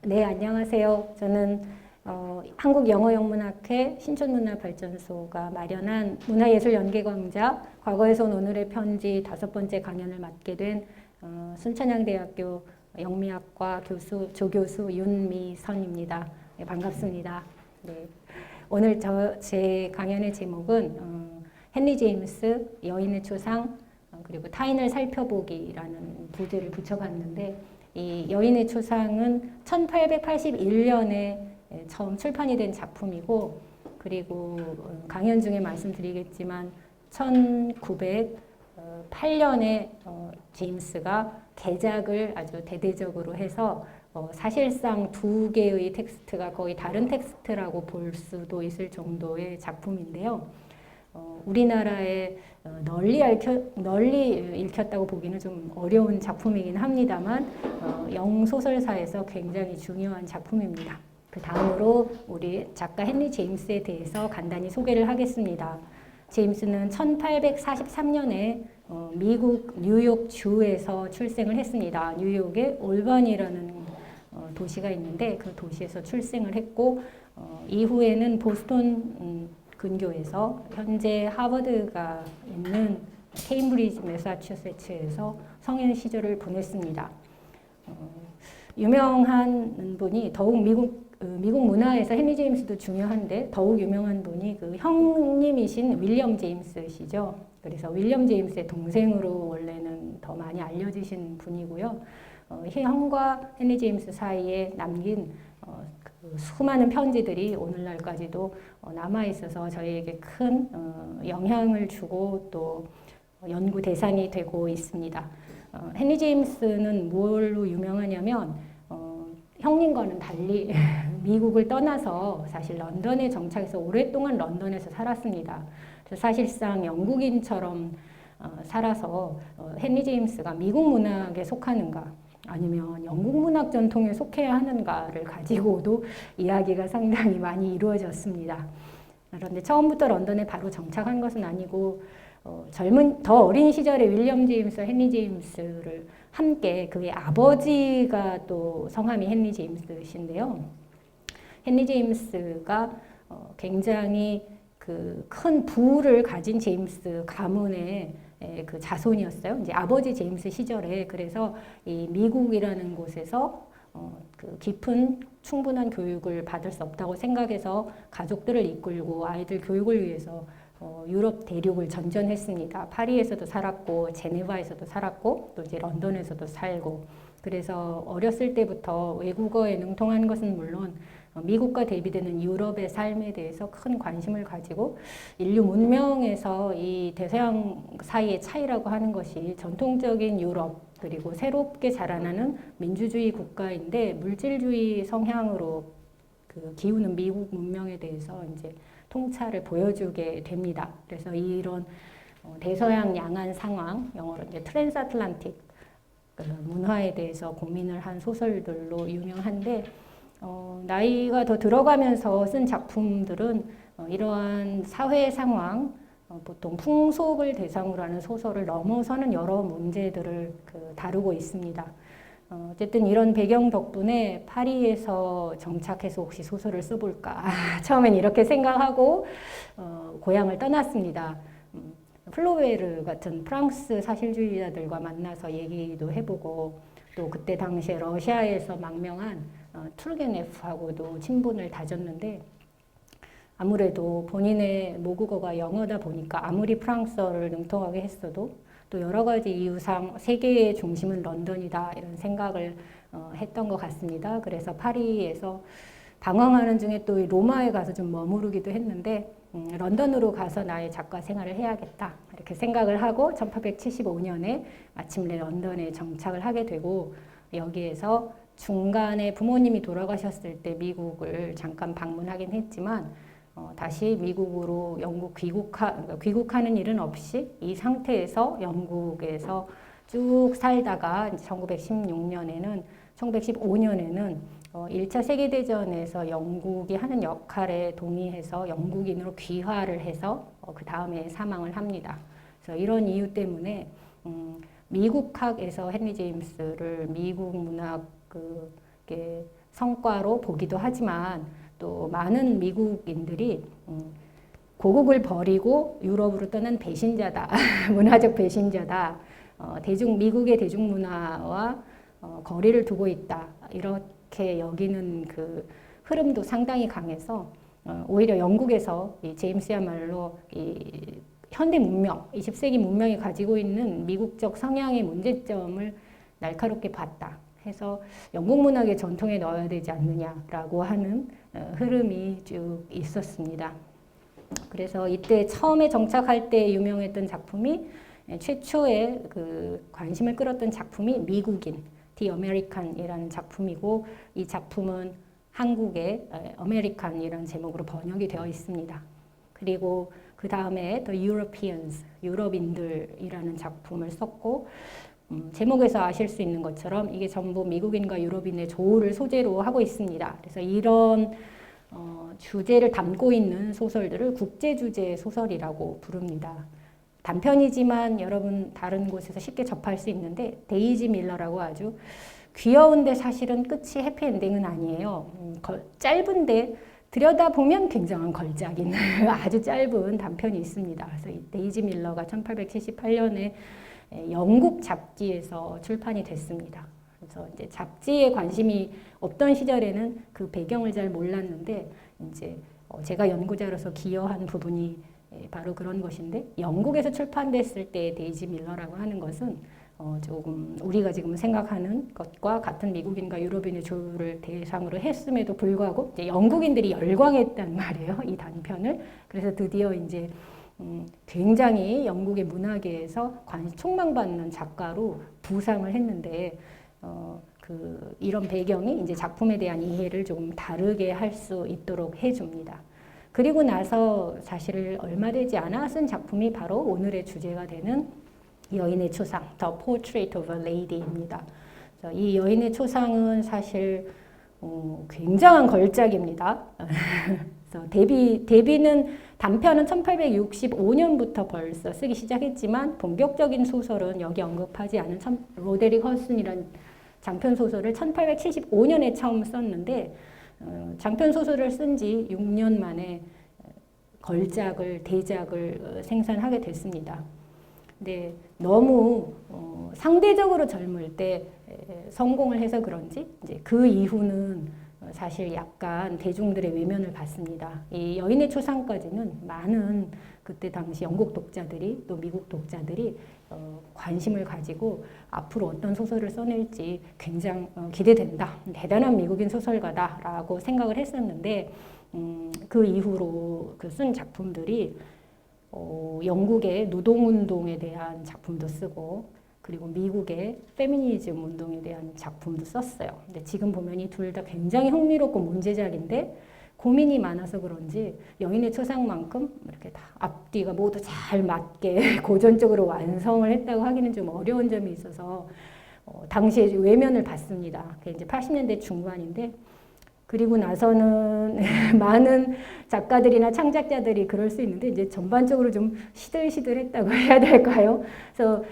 네, 안녕하세요. 저는 한국영어영문학회 신촌문화발전소가 마련한 문화예술연계광장 과거에서 온 오늘의 편지 5번째 강연을 맡게 된 순천향대학교 영미학과 조교수 윤미선입니다. 네, 반갑습니다. 네, 오늘 제 강연의 제목은 헨리 제임스, 여인의 초상, 그리고 타인을 살펴보기라는 부제를 붙여봤는데 이 여인의 초상은 1881년에 처음 출판이 된 작품이고, 그리고 강연 중에 말씀드리겠지만 1908년에 제임스가 개작을 아주 대대적으로 해서 사실상 두 개의 텍스트가 거의 다른 텍스트라고 볼 수도 있을 정도의 작품인데요. 우리나라에 널리 읽혔다고 보기는 좀 어려운 작품이긴 합니다만 영소설사에서 굉장히 중요한 작품입니다. 그 다음으로 우리 작가 헨리 제임스에 대해서 간단히 소개를 하겠습니다. 제임스는 1843년에 미국 뉴욕 주에서 출생을 했습니다. 뉴욕의 올바니라는 도시가 있는데 그 도시에서 출생을 했고, 이후에는 보스턴 근교에서 현재 하버드가 있는 케임브리지 매사추세츠에서 성인 시절을 보냈습니다. 유명한 분이 더욱 미국 문화에서 헨리 제임스도 중요한데 더욱 유명한 분이 그 형님이신 윌리엄 제임스시죠. 그래서 윌리엄 제임스의 동생으로 원래는 더 많이 알려지신 분이고요. 형과 헨리 제임스 사이에 남긴 그 수많은 편지들이 오늘날까지도 남아있어서 저희에게 큰 영향을 주고 또 연구 대상이 되고 있습니다. 헨리 제임스는 뭘로 유명하냐면 형님과는 달리 미국을 떠나서 사실 런던에 정착해서 오랫동안 런던에서 살았습니다. 그래서 사실상 영국인처럼 살아서 헨리 제임스가 미국 문학에 속하는가 아니면 영국 문학 전통에 속해야 하는가를 가지고도 이야기가 상당히 많이 이루어졌습니다. 그런데 처음부터 런던에 바로 정착한 것은 아니고 더 어린 시절에 윌리엄 제임스와 헨리 제임스를 함께, 그의 아버지가 또 성함이 헨리 제임스신데요. 헨리 제임스가 굉장히 그 큰 부를 가진 제임스 가문의 그 자손이었어요. 이제 아버지 제임스 시절에. 그래서 이 미국이라는 곳에서 그 깊은 충분한 교육을 받을 수 없다고 생각해서 가족들을 이끌고 아이들 교육을 위해서 유럽 대륙을 전전했습니다. 파리에서도 살았고 제네바에서도 살았고 또 이제 런던에서도 살고, 그래서 어렸을 때부터 외국어에 능통한 것은 물론 미국과 대비되는 유럽의 삶에 대해서 큰 관심을 가지고, 인류 문명에서 이 대서양 사이의 차이라고 하는 것이 전통적인 유럽 그리고 새롭게 자라나는 민주주의 국가인데 물질주의 성향으로 그 기우는 미국 문명에 대해서 이제 통찰을 보여주게 됩니다. 그래서 이런 대서양 양안 상황, 영어로 이제 트랜스아틀란틱 문화에 대해서 고민을 한 소설들로 유명한데, 나이가 더 들어가면서 쓴 작품들은 이러한 사회 상황, 보통 풍속을 대상으로 하는 소설을 넘어서는 여러 문제들을 다루고 있습니다. 어쨌든 이런 배경 덕분에 파리에서 정착해서 혹시 소설을 써볼까 처음엔 이렇게 생각하고 고향을 떠났습니다. 플로베르 같은 프랑스 사실주의자들과 만나서 얘기도 해보고, 또 그때 당시에 러시아에서 망명한 툴게네프하고도 친분을 다졌는데, 아무래도 본인의 모국어가 영어다 보니까 아무리 프랑스어를 능통하게 했어도 또 여러 가지 이유상 세계의 중심은 런던이다 이런 생각을 했던 것 같습니다. 그래서 파리에서 방황하는 중에 또 로마에 가서 좀 머무르기도 했는데 런던으로 가서 나의 작가 생활을 해야겠다 이렇게 생각을 하고 1875년에 마침내 런던에 정착을 하게 되고, 여기에서 중간에 부모님이 돌아가셨을 때 미국을 잠깐 방문하긴 했지만 다시 미국으로 영국 귀국하는 일은 없이 이 상태에서 영국에서 쭉 살다가 1915년에는 1차 세계대전에서 영국이 하는 역할에 동의해서 영국인으로 귀화를 해서 그 다음에 사망을 합니다. 그래서 이런 이유 때문에 미국학에서 헨리 제임스를 미국 문학 성과로 보기도 하지만 또 많은 미국인들이 고국을 버리고 유럽으로 떠난 배신자다, 문화적 배신자다, 미국의 대중문화와 거리를 두고 있다, 이렇게 여기는 그 흐름도 상당히 강해서 오히려 영국에서 이 제임스야말로 이 현대 문명, 20세기 문명이 가지고 있는 미국적 성향의 문제점을 날카롭게 봤다 해서 영국 문학의 전통에 넣어야 되지 않느냐라고 하는 흐름이 쭉 있었습니다. 그래서 이때 처음에 정착할 때 유명했던 작품이 최초의 그 관심을 끌었던 작품이 미국인, The American이라는 작품이고 이 작품은 한국의 American이라는 제목으로 번역이 되어 있습니다. 그리고 그 다음에 The Europeans, 유럽인들이라는 작품을 썼고 제목에서 아실 수 있는 것처럼 이게 전부 미국인과 유럽인의 조우를 소재로 하고 있습니다. 그래서 이런 주제를 담고 있는 소설들을 국제주제 소설이라고 부릅니다. 단편이지만 여러분 다른 곳에서 쉽게 접할 수 있는데 데이지 밀러라고 아주 귀여운데 사실은 끝이 해피엔딩은 아니에요. 짧은데 들여다보면 굉장한 걸작인 아주 짧은 단편이 있습니다. 그래서 이 데이지 밀러가 1878년에 영국 잡지에서 출판이 됐습니다. 그래서 이제 잡지에 관심이 없던 시절에는 그 배경을 잘 몰랐는데 이제 제가 연구자로서 기여한 부분이 바로 그런 것인데 영국에서 출판됐을 때 데이지 밀러라고 하는 것은 조금 우리가 지금 생각하는 것과 같은 미국인과 유럽인의 조우를 대상으로 했음에도 불구하고 이제 영국인들이 열광했단 말이에요. 이 단편을. 그래서 드디어 이제 굉장히 영국의 문화계에서 촉망받는 작가로 부상을 했는데 이런 배경이 이제 작품에 대한 이해를 조금 다르게 할 수 있도록 해줍니다. 그리고 나서 사실 얼마 되지 않아 쓴 작품이 바로 오늘의 주제가 되는 여인의 초상, The Portrait of a Lady입니다. 이 여인의 초상은 사실 굉장한 걸작입니다. 그래서 데뷔는 단편은 1865년부터 벌써 쓰기 시작했지만 본격적인 소설은 여기 언급하지 않은 로데릭 허슨이라는 장편 소설을 1875년에 처음 썼는데 장편 소설을 쓴 지 6년 만에 대작을 생산하게 됐습니다. 근데 너무 상대적으로 젊을 때 성공을 해서 그런지 이제 그 이후는 사실 약간 대중들의 외면을 받습니다. 이 여인의 초상까지는 많은 그때 당시 영국 독자들이 또 미국 독자들이 관심을 가지고 앞으로 어떤 소설을 써낼지 굉장히 기대된다. 대단한 미국인 소설가다라고 생각을 했었는데 그 이후로 쓴 작품들이 영국의 노동운동에 대한 작품도 쓰고 그리고 미국의 페미니즘 운동에 대한 작품도 썼어요. 근데 지금 보면 이 둘 다 굉장히 흥미롭고 문제작인데 고민이 많아서 그런지 여인의 초상만큼 이렇게 다 앞뒤가 모두 잘 맞게 고전적으로 완성을 했다고 하기는 좀 어려운 점이 있어서 당시에 외면을 받습니다. 그게 이제 80년대 중반인데 그리고 나서는 많은 작가들이나 창작자들이 그럴 수 있는데 이제 전반적으로 좀 시들시들했다고 해야 될까요? 그래서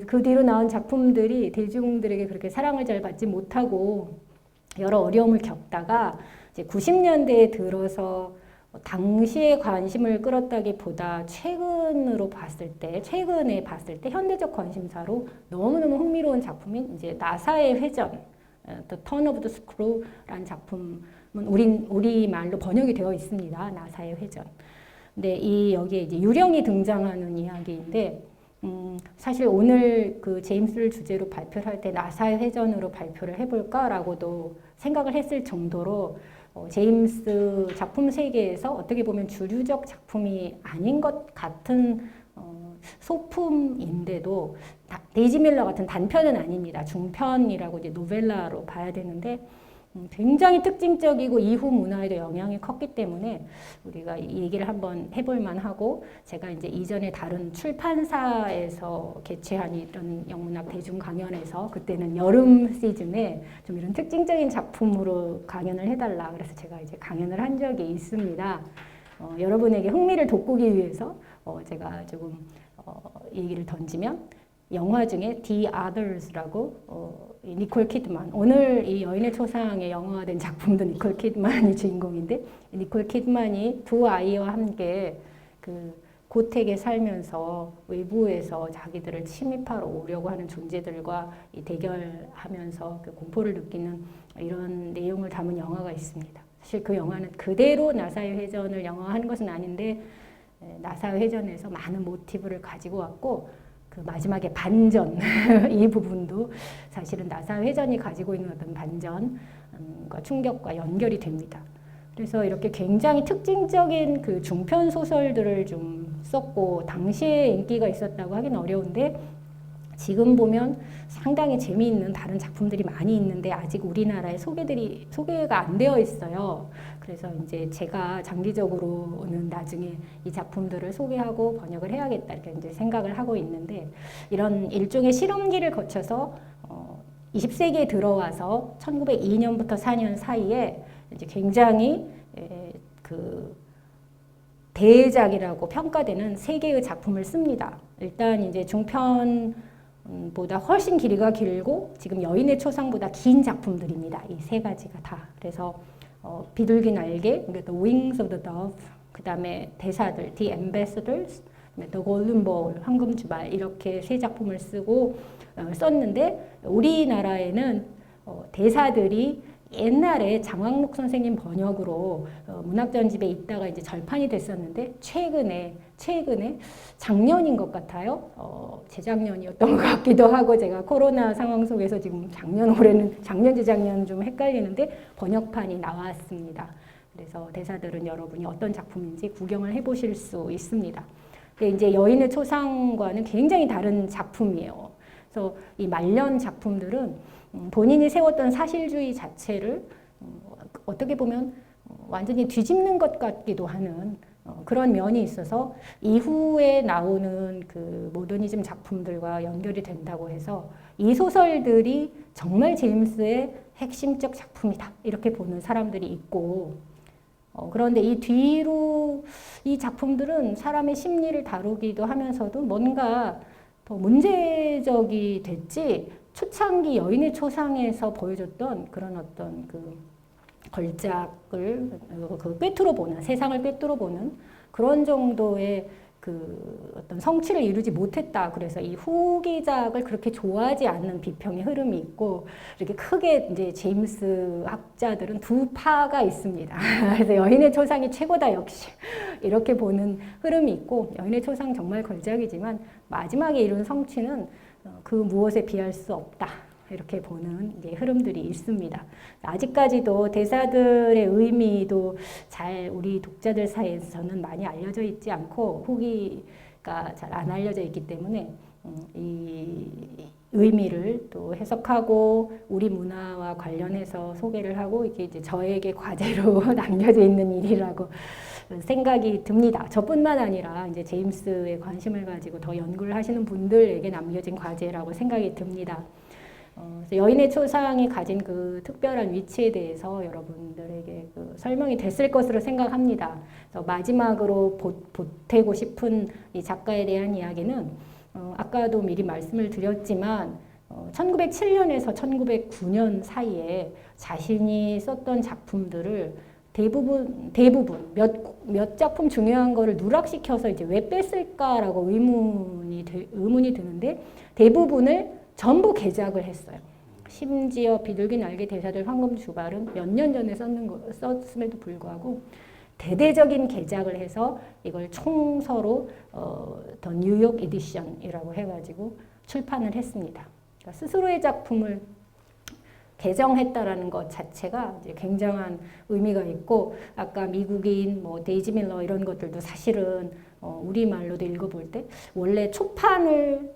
그 뒤로 나온 작품들이 대중들에게 그렇게 사랑을 잘 받지 못하고 여러 어려움을 겪다가 이제 90년대에 들어서 당시에 관심을 끌었다기보다 최근에 봤을 때 현대적 관심사로 너무너무 흥미로운 작품인 이제 나사의 회전, The Turn of the Screw라는 작품은 우리말로 번역이 되어 있습니다. 나사의 회전. 근데 여기에 이제 유령이 등장하는 이야기인데 사실 오늘 그 제임스를 주제로 발표를 할 때 나사의 회전으로 발표를 해볼까라고도 생각을 했을 정도로 제임스 작품 세계에서 어떻게 보면 주류적 작품이 아닌 것 같은 소품인데도 데이지 밀러 같은 단편은 아닙니다. 중편이라고 이제 노벨라로 봐야 되는데 굉장히 특징적이고 이후 문화에도 영향이 컸기 때문에 우리가 이 얘기를 한번 해볼 만하고 제가 이제 이전에 다른 출판사에서 개최한 이런 영문학 대중 강연에서 그때는 여름 시즌에 좀 이런 특징적인 작품으로 강연을 해달라 그래서 제가 이제 강연을 한 적이 있습니다. 여러분에게 흥미를 돋구기 위해서 제가 조금 얘기를 던지면 영화 중에 The Others라고 이 니콜 키드만, 오늘 이 여인의 초상에 영화화된 작품도 니콜 키드만이 주인공인데, 니콜 키드만이 두 아이와 함께 그 고택에 살면서 외부에서 자기들을 침입하러 오려고 하는 존재들과 이 대결하면서 그 공포를 느끼는 이런 내용을 담은 영화가 있습니다. 사실 그 영화는 그대로 나사의 회전을 영화화한 것은 아닌데, 나사의 회전에서 많은 모티브를 가지고 왔고, 그 마지막에 반전 이 부분도 사실은 나사의 회전이 가지고 있는 어떤 반전과 충격과 연결이 됩니다. 그래서 이렇게 굉장히 특징적인 그 중편 소설들을 좀 썼고, 당시에 인기가 있었다고 하긴 어려운데 지금 보면 상당히 재미있는 다른 작품들이 많이 있는데 아직 우리나라에 소개가 안 되어 있어요. 그래서 이제 제가 장기적으로는 나중에 이 작품들을 소개하고 번역을 해야겠다 이렇게 이제 생각을 하고 있는데, 이런 일종의 실험기를 거쳐서 20세기에 들어와서 1902년부터 4년 사이에 이제 굉장히 그 대작이라고 평가되는 3개의 작품을 씁니다. 일단 이제 중편보다 훨씬 길이가 길고 지금 여인의 초상보다 긴 작품들입니다. 이 3가지가 다. 그래서 비둘기 날개, The Wings of the Dove, 그 다음에 대사들, The Ambassadors, The Golden Ball, 황금주발, 이렇게 3작품을 썼는데, 우리나라에는 대사들이 옛날에 장왕록 선생님 번역으로 문학전집에 있다가 이제 절판이 됐었는데, 최근에 작년인 것 같아요. 재작년이었던 것 같기도 하고, 제가 코로나 상황 속에서 지금 올해는 작년 재작년 좀 헷갈리는데 번역판이 나왔습니다. 그래서 대사들은 여러분이 어떤 작품인지 구경을 해보실 수 있습니다. 근데 이제 여인의 초상과는 굉장히 다른 작품이에요. 그래서 이 말년 작품들은 본인이 세웠던 사실주의 자체를 어떻게 보면 완전히 뒤집는 것 같기도 하는 그런 면이 있어서 이후에 나오는 그 모더니즘 작품들과 연결이 된다고 해서 이 소설들이 정말 제임스의 핵심적 작품이다 이렇게 보는 사람들이 있고, 그런데 이 뒤로 이 작품들은 사람의 심리를 다루기도 하면서도 뭔가 더 문제적이 됐지, 초창기 여인의 초상에서 보여줬던 그런 어떤 그 걸작을 꿰뚫어 보는, 세상을 꿰뚫어 보는 그런 정도의 그 어떤 성취를 이루지 못했다. 그래서 이 후기작을 그렇게 좋아하지 않는 비평의 흐름이 있고, 이렇게 크게 이제 제임스 학자들은 두 파가 있습니다. 그래서 여인의 초상이 최고다 역시 이렇게 보는 흐름이 있고, 여인의 초상 정말 걸작이지만 마지막에 이룬 성취는 그 무엇에 비할 수 없다 이렇게 보는 이제 흐름들이 있습니다. 아직까지도 대사들의 의미도 잘 우리 독자들 사이에서는 많이 알려져 있지 않고 후기가 잘 안 알려져 있기 때문에 이 의미를 또 해석하고 우리 문화와 관련해서 소개를 하고 이게 이제 저에게 과제로 남겨져 있는 일이라고 생각이 듭니다. 저뿐만 아니라 이제 제임스에 관심을 가지고 더 연구를 하시는 분들에게 남겨진 과제라고 생각이 듭니다. 여인의 초상이 가진 그 특별한 위치에 대해서 여러분들에게 그 설명이 됐을 것으로 생각합니다. 마지막으로 보태고 싶은 이 작가에 대한 이야기는 아까도 미리 말씀을 드렸지만 1907년에서 1909년 사이에 자신이 썼던 작품들을 대부분 몇 작품 중요한 거를 누락시켜서 이제 왜 뺐을까라고 의문이 드는데, 대부분을 전부 개작을 했어요. 심지어 비둘기 날개 대사들 황금주발은 몇 년 전에 썼음에도 불구하고 대대적인 개작을 해서 이걸 총서로 더 뉴욕 에디션이라고 해가지고 출판을 했습니다. 그러니까 스스로의 작품을 개정했다라는 것 자체가 이제 굉장한 의미가 있고, 아까 미국인 뭐 데이지 밀러 이런 것들도 사실은 우리말로도 읽어볼 때 원래 초판을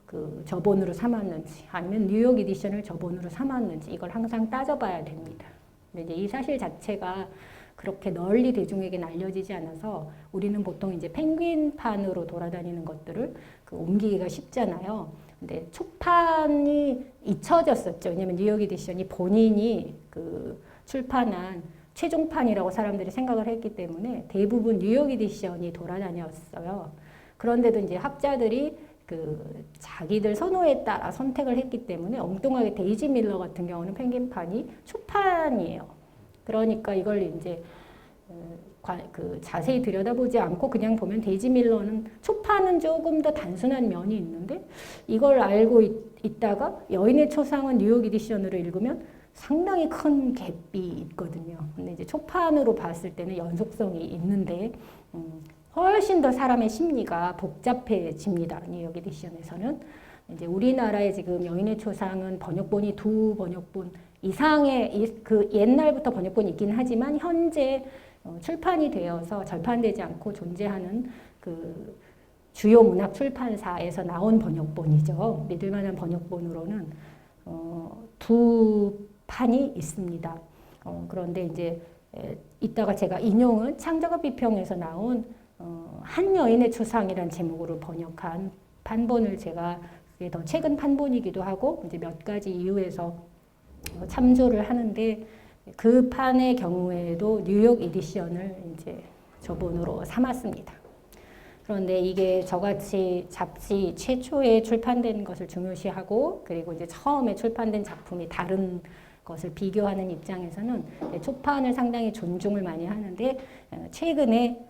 그 저본으로 삼았는지 아니면 뉴욕 에디션을 저본으로 삼았는지 이걸 항상 따져봐야 됩니다. 근데 이제 이 사실 자체가 그렇게 널리 대중에게 알려지지 않아서 우리는 보통 이제 펭귄판으로 돌아다니는 것들을 옮기기가 쉽잖아요. 근데 초판이 잊혀졌었죠. 왜냐면 뉴욕 에디션이 본인이 그 출판한 최종판이라고 사람들이 생각을 했기 때문에 대부분 뉴욕 에디션이 돌아다녔어요. 그런데도 이제 학자들이 자기들 선호에 따라 선택을 했기 때문에 엉뚱하게 데이지 밀러 같은 경우는 펭귄판이 초판이에요. 그러니까 이걸 이제 자세히 들여다보지 않고 그냥 보면 데이지 밀러는 초판은 조금 더 단순한 면이 있는데 이걸 알고 있다가 여인의 초상은 뉴욕 에디션으로 읽으면 상당히 큰 갭이 있거든요. 근데 이제 초판으로 봤을 때는 연속성이 있는데 훨씬 더 사람의 심리가 복잡해집니다. 뉴욕 에디션에서는. 이제 우리나라에 지금 여인의 초상은 번역본이 2번역본 이상의 옛날부터 번역본이 있긴 하지만 현재 출판이 되어서 절판되지 않고 존재하는 주요 문학 출판사에서 나온 번역본이죠. 믿을 만한 번역본으로는 2판이 있습니다. 그런데 이제 이따가 제가 인용은 창작업 비평에서 나온 한 여인의 초상이란 제목으로 번역한 판본을 제가 더 최근 판본이기도 하고 이제 몇 가지 이유에서 참조를 하는데 그 판의 경우에도 뉴욕 에디션을 이제 저본으로 삼았습니다. 그런데 이게 저같이 잡지 최초에 출판된 것을 중요시하고 그리고 이제 처음에 출판된 작품이 다른 것을 비교하는 입장에서는 초판을 상당히 존중을 많이 하는데 최근에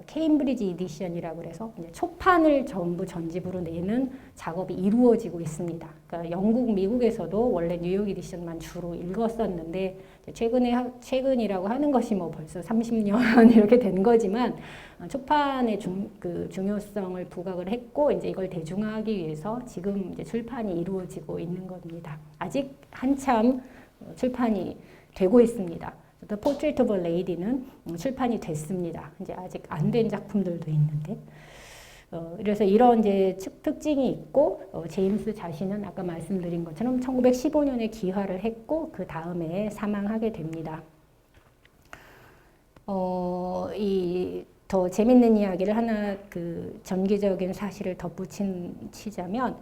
케임브리지 에디션이라고 그래서 이제 초판을 전부 전집으로 내는 작업이 이루어지고 있습니다. 그러니까 영국, 미국에서도 원래 뉴욕 에디션만 주로 읽었었는데 최근이라고 하는 것이 뭐 벌써 30년 이렇게 된 거지만 초판의 중요성을 부각을 했고 이제 이걸 대중화하기 위해서 지금 이제 출판이 이루어지고 있는 겁니다. 아직 한참 출판이 되고 있습니다. The Portrait of a Lady는 출판이 됐습니다. 이제 아직 안 된 작품들도 있는데, 그래서 이런 이제 특징이 있고, 제임스 자신은 아까 말씀드린 것처럼 1915년에 기화를 했고, 그 다음에 사망하게 됩니다. 더 재밌는 이야기를 하나 전개적인 사실을 덧붙이자면,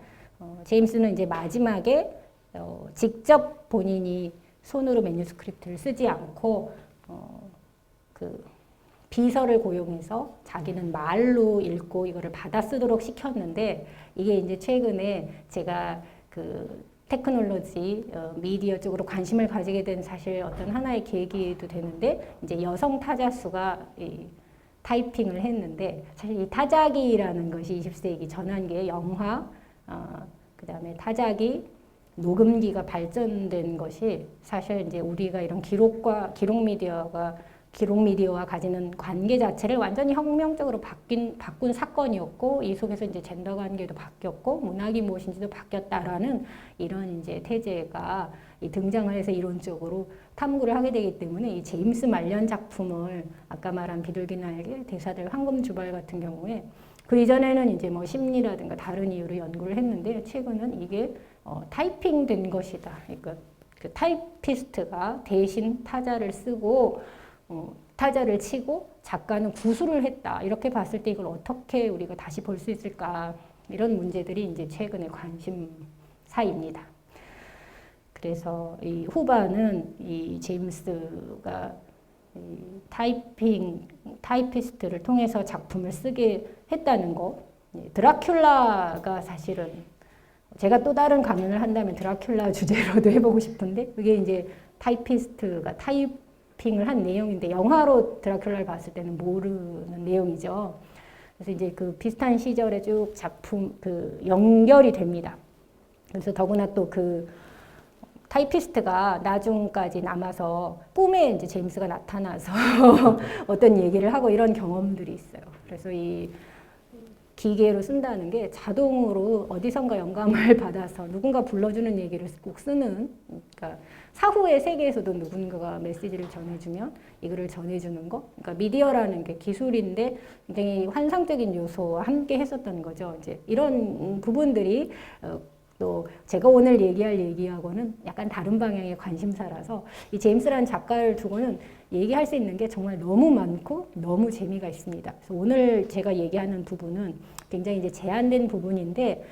제임스는 이제 마지막에 직접 본인이 손으로 매뉴스크립트를 쓰지 않고 비서를 고용해서 자기는 말로 읽고 이거를 받아 쓰도록 시켰는데 이게 이제 최근에 제가 테크놀로지, 미디어 쪽으로 관심을 가지게 된 사실 어떤 하나의 계기도 되는데 이제 여성 타자 수가 타이핑을 했는데 사실 이 타자기라는 것이 20세기 전환기의 영화, 그다음에 타자기 녹음기가 발전된 것이 사실 이제 우리가 이런 기록 미디어와 가지는 관계 자체를 완전히 혁명적으로 바꾼 사건이었고 이 속에서 이제 젠더 관계도 바뀌었고 문학이 무엇인지도 바뀌었다라는 이런 이제 태제가 등장을 해서 이론적으로 탐구를 하게 되기 때문에 이 제임스 말년 작품을 아까 말한 비둘기 날개, 대사들, 황금 주발 같은 경우에 그 이전에는 이제 뭐 심리라든가 다른 이유로 연구를 했는데 최근은 이게 타이핑된 것이다. 그러니까 그 타이피스트가 대신 타자를 쓰고 타자를 치고 작가는 구술을 했다. 이렇게 봤을 때 이걸 어떻게 우리가 다시 볼 수 있을까? 이런 문제들이 이제 최근의 관심사입니다. 그래서 이 후반은 이 제임스가 이 타이피스트를 통해서 작품을 쓰게 했다는 거. 드라큘라가 사실은 제가 또 다른 강연을 한다면 드라큘라 주제로도 해보고 싶은데 그게 이제 타이피스트가 타이핑을 한 내용인데 영화로 드라큘라를 봤을 때는 모르는 내용이죠. 그래서 이제 그 비슷한 시절에 쭉 작품 연결이 됩니다. 그래서 더구나 또 타이피스트가 나중까지 남아서 꿈에 이제 제임스가 나타나서 어떤 얘기를 하고 이런 경험들이 있어요. 그래서 이 기계로 쓴다는 게 자동으로 어디선가 영감을 받아서 누군가 불러주는 얘기를 꼭 쓰는, 그러니까 사후의 세계에서도 누군가가 메시지를 전해주면 이거를 전해주는 거. 그러니까 미디어라는 게 기술인데 굉장히 환상적인 요소와 함께 했었던 거죠. 이제 이런 부분들이 또 제가 오늘 얘기할 얘기하고는 약간 다른 방향의 관심사라서 이 제임스라는 작가를 두고는 얘기할 수 있는 게 정말 너무 많고 너무 재미가 있습니다. 그래서 오늘 제가 얘기하는 부분은 굉장히 이제 제한된 부분인데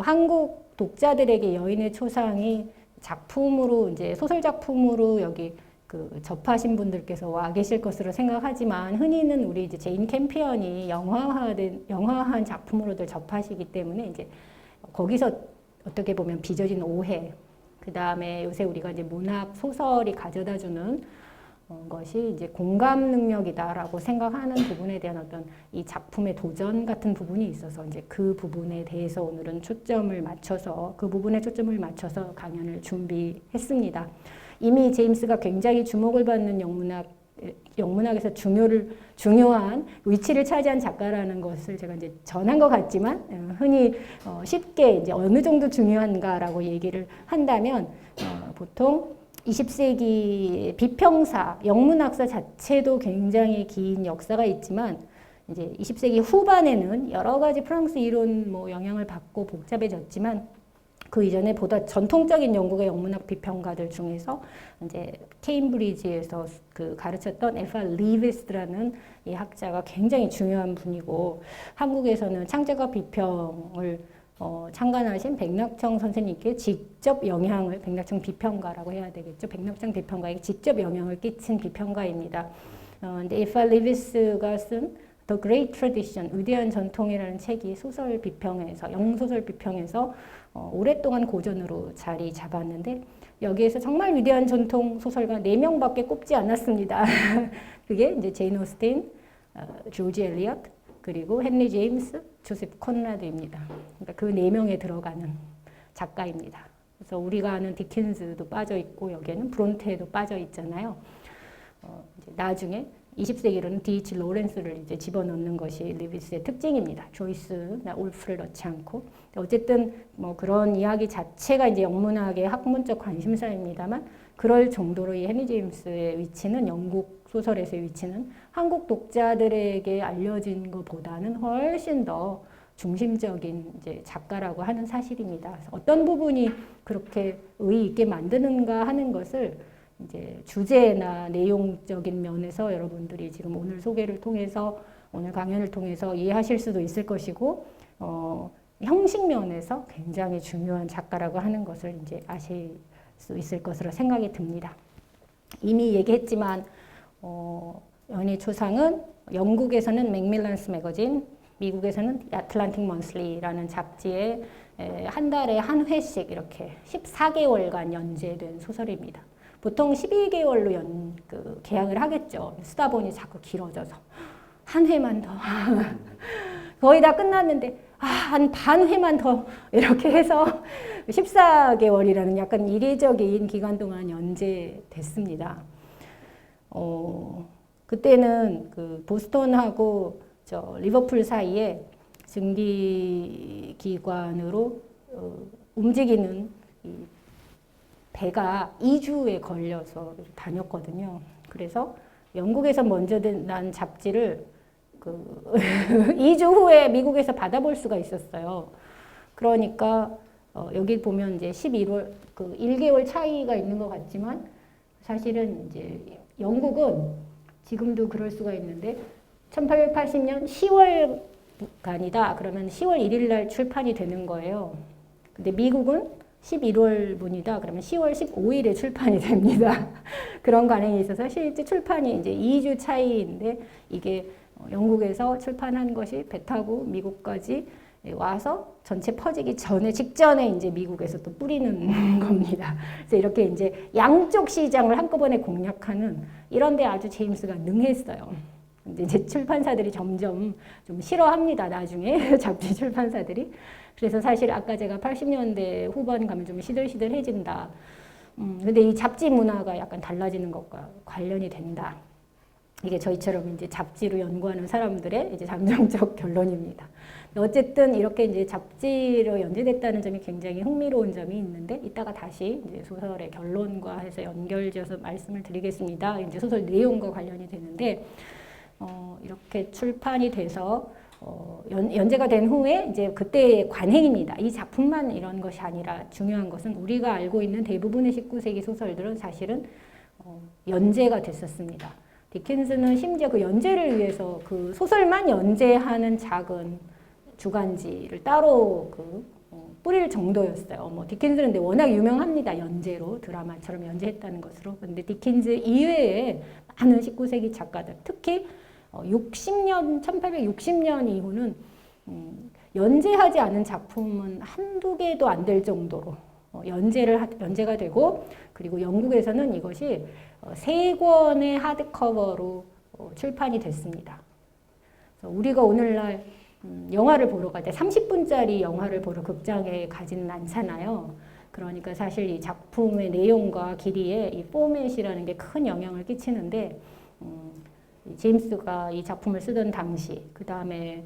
한국 독자들에게 여인의 초상이 작품으로 이제 소설 작품으로 여기 접하신 분들께서 와 계실 것으로 생각하지만 흔히는 우리 이제 제인 캠피언이 영화화한 작품으로들 접하시기 때문에 이제 거기서 어떻게 보면 빚어진 오해, 그 다음에 요새 우리가 이제 문학 소설이 가져다주는 것이 이제 공감 능력이다라고 생각하는 부분에 대한 어떤 이 작품의 도전 같은 부분이 있어서 이제 그 부분에 대해서 오늘은 그 부분에 초점을 맞춰서 강연을 준비했습니다. 이미 제임스가 굉장히 주목을 받는 영문학에서 중요한 위치를 차지한 작가라는 것을 제가 이제 전한 것 같지만 흔히 쉽게 이제 어느 정도 중요한가라고 얘기를 한다면 보통 20세기 비평사, 영문학사 자체도 굉장히 긴 역사가 있지만 이제 20세기 후반에는 여러 가지 프랑스 이론 영향을 받고 복잡해졌지만 그 이전에 보다 전통적인 영국의 영문학 비평가들 중에서 이제 케임브리지에서 가르쳤던 F.R. 리비스라는 이 학자가 굉장히 중요한 분이고 한국에서는 창작과 비평을 창간하신 백낙청 선생님께 직접 백낙청 비평가라고 해야 되겠죠. 백낙청 비평가에게 직접 영향을 끼친 비평가입니다. 근데 F.R. 리비스가 쓴 The Great Tradition, 위대한 전통이라는 책이 소설 비평에서, 영소설 비평에서 오랫동안 고전으로 자리 잡았는데 여기에서 정말 위대한 전통 소설가 4명밖에 꼽지 않았습니다. 그게 이제 제인 오스틴, 조지 엘리엇, 그리고 헨리 제임스, 조셉 콘라드입니다. 그러니까 그 4명에 들어가는 작가입니다. 그래서 우리가 아는 디킨스도 빠져 있고 여기에는 브론테도 빠져 있잖아요. 이제 나중에 20세기로는 D.H. 로렌스를 이제 집어넣는 것이 리비스의 특징입니다. 조이스나 울프를 넣지 않고. 어쨌든 그런 이야기 자체가 이제 영문학의 학문적 관심사입니다만 그럴 정도로 이 헨리 제임스의 위치는 영국 소설에서의 위치는 한국 독자들에게 알려진 것보다는 훨씬 더 중심적인 이제 작가라고 하는 사실입니다. 그래서 어떤 부분이 그렇게 의의 있게 만드는가 하는 것을 이제 주제나 내용적인 면에서 여러분들이 지금 오늘 소개를 통해서 오늘 강연을 통해서 이해하실 수도 있을 것이고 형식 면에서 굉장히 중요한 작가라고 하는 것을 이제 아실 수 있을 것으로 생각이 듭니다. 이미 얘기했지만 연희 초상은 영국에서는 맥밀런스 매거진, 미국에서는 아틀란틱 먼슬리라는 잡지에 한 달에 한 회씩 이렇게 14개월간 연재된 소설입니다. 보통 12개월로 계약을 하겠죠. 쓰다 보니 자꾸 길어져서 한 회만 더 거의 다 끝났는데 한 반 회만 더 이렇게 해서 14개월이라는 약간 이례적인 기간 동안 연재됐습니다. 그때는 보스턴하고 리버풀 사이에 증기기관으로 움직이는 배가 2주에 걸려서 다녔거든요. 그래서 영국에서 먼저 난 잡지를 2주 후에 미국에서 받아볼 수가 있었어요. 그러니까 여기 보면 이제 11월 1개월 차이가 있는 것 같지만 사실은 이제 영국은 지금도 그럴 수가 있는데 1880년 10월간이다. 그러면 10월 1일 날 출판이 되는 거예요. 근데 미국은 11월분이다. 그러면 10월 15일에 출판이 됩니다. 그런 관행이 있어서 실제 출판이 이제 2주 차이인데 이게 영국에서 출판한 것이 배 타고 미국까지 와서 전체 퍼지기 직전에 이제 미국에서 또 뿌리는 겁니다. 그래서 이렇게 이제 양쪽 시장을 한꺼번에 공략하는 이런데 아주 제임스가 능했어요. 이제 출판사들이 점점 좀 싫어합니다. 나중에 잡지 출판사들이. 그래서 사실 아까 제가 80년대 후반 가면 좀 시들시들해진다. 근데 이 잡지 문화가 약간 달라지는 것과 관련이 된다. 이게 저희처럼 이제 잡지로 연구하는 사람들의 이제 잠정적 결론입니다. 어쨌든 이렇게 이제 잡지로 연재됐다는 점이 굉장히 흥미로운 점이 있는데 이따가 다시 이제 소설의 결론과 해서 연결지어서 말씀을 드리겠습니다. 이제 소설 내용과 관련이 되는데 이렇게 출판이 돼서 연재가 된 후에 이제 그때의 관행입니다. 이 작품만 이런 것이 아니라 중요한 것은 우리가 알고 있는 대부분의 19세기 소설들은 사실은 연재가 됐었습니다. 디킨스는 심지어 그 연재를 위해서 그 소설만 연재하는 작은 주간지를 따로 뿌릴 정도였어요. 뭐 디킨즈는 근데 워낙 유명합니다. 연재로 드라마처럼 연재했다는 것으로. 근데 디킨즈 이외에 많은 19세기 작가들, 특히 1860년 이후는 연재하지 않은 작품은 한두 개도 안 될 정도로 연재가 되고, 그리고 영국에서는 이것이 3권의 하드커버로 출판이 됐습니다. 그래서 우리가 오늘날 영화를 보러 갈 때 30분짜리 영화를 보러 극장에 가지는 않잖아요. 그러니까 사실 이 작품의 내용과 길이에 이 포맷이라는 게 큰 영향을 끼치는데, 제임스가 이 작품을 쓰던 당시, 그 다음에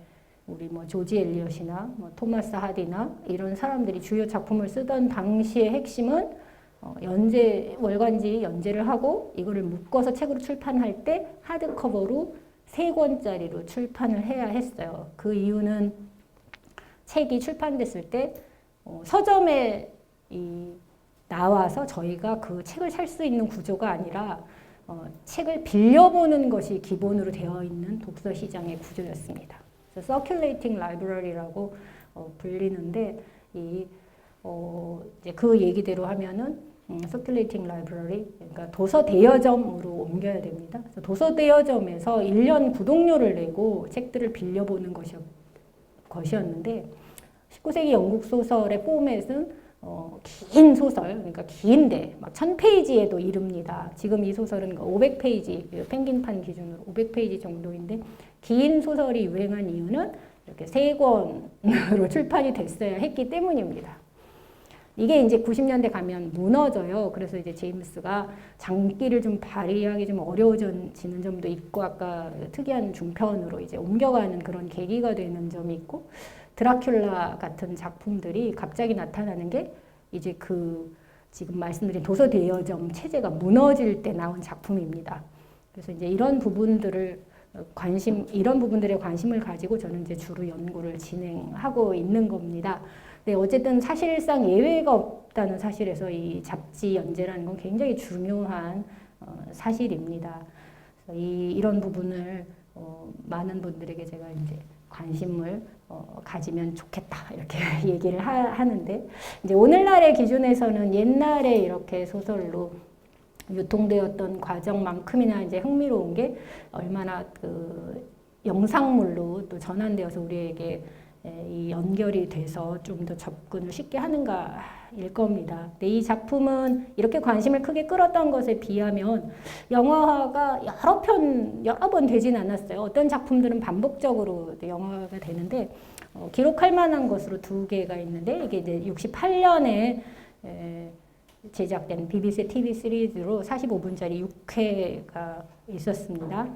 우리 뭐 조지 엘리엇이나 뭐 토마스 하디나 이런 사람들이 주요 작품을 쓰던 당시의 핵심은 월간지 연재를 하고 이거를 묶어서 책으로 출판할 때 하드커버로 3권짜리로 출판을 해야 했어요. 그 이유는 책이 출판됐을 때 서점에 나와서 저희가 그 책을 살 수 있는 구조가 아니라 책을 빌려보는 것이 기본으로 되어 있는 독서 시장의 구조였습니다. 그래서 서큘레이팅 라이브러리라고 불리는데, 이제 그 얘기대로 하면은 서큘레이팅 라이브러리, 그러니까 도서 대여점으로 옮겨야 됩니다. 그래서 도서 대여점에서 1년 구독료를 내고 책들을 빌려보는 것이었는데, 19세기 영국 소설의 포맷은 긴 소설, 그러니까 긴데 막 1000페이지에도 이릅니다. 지금 이 소설은 500페이지, 펭귄판 기준으로 500페이지 정도인데, 긴 소설이 유행한 이유는 이렇게 3권으로 출판이 됐어야 했기 때문입니다. 이게 이제 90년대 가면 무너져요. 그래서 이제 제임스가 장기를 좀 발휘하기 좀 어려워지는 점도 있고, 아까 특이한 중편으로 이제 옮겨가는 그런 계기가 되는 점이 있고, 드라큘라 같은 작품들이 갑자기 나타나는 게 이제 지금 말씀드린 도서 대여점 체제가 무너질 때 나온 작품입니다. 그래서 이제 이런 부분들에 관심을 가지고 저는 이제 주로 연구를 진행하고 있는 겁니다. 네, 어쨌든 사실상 예외가 없다는 사실에서 이 잡지 연재라는 건 굉장히 중요한 사실입니다. 그래서 이런 부분을 많은 분들에게 제가 이제 관심을 가지면 좋겠다 이렇게 얘기를 하는데, 이제 오늘날의 기준에서는 옛날에 이렇게 소설로 유통되었던 과정만큼이나 이제 흥미로운 게 얼마나 영상물로 또 전환되어서 우리에게 이 연결이 돼서 좀 더 접근을 쉽게 하는가일 겁니다. 근데 이 작품은 이렇게 관심을 크게 끌었던 것에 비하면 영화화가 여러 번 되진 않았어요. 어떤 작품들은 반복적으로 영화가 되는데, 기록할 만한 것으로 2개가 있는데, 이게 이제 68년에 제작된 BBC TV 시리즈로 45분짜리 6회가 있었습니다.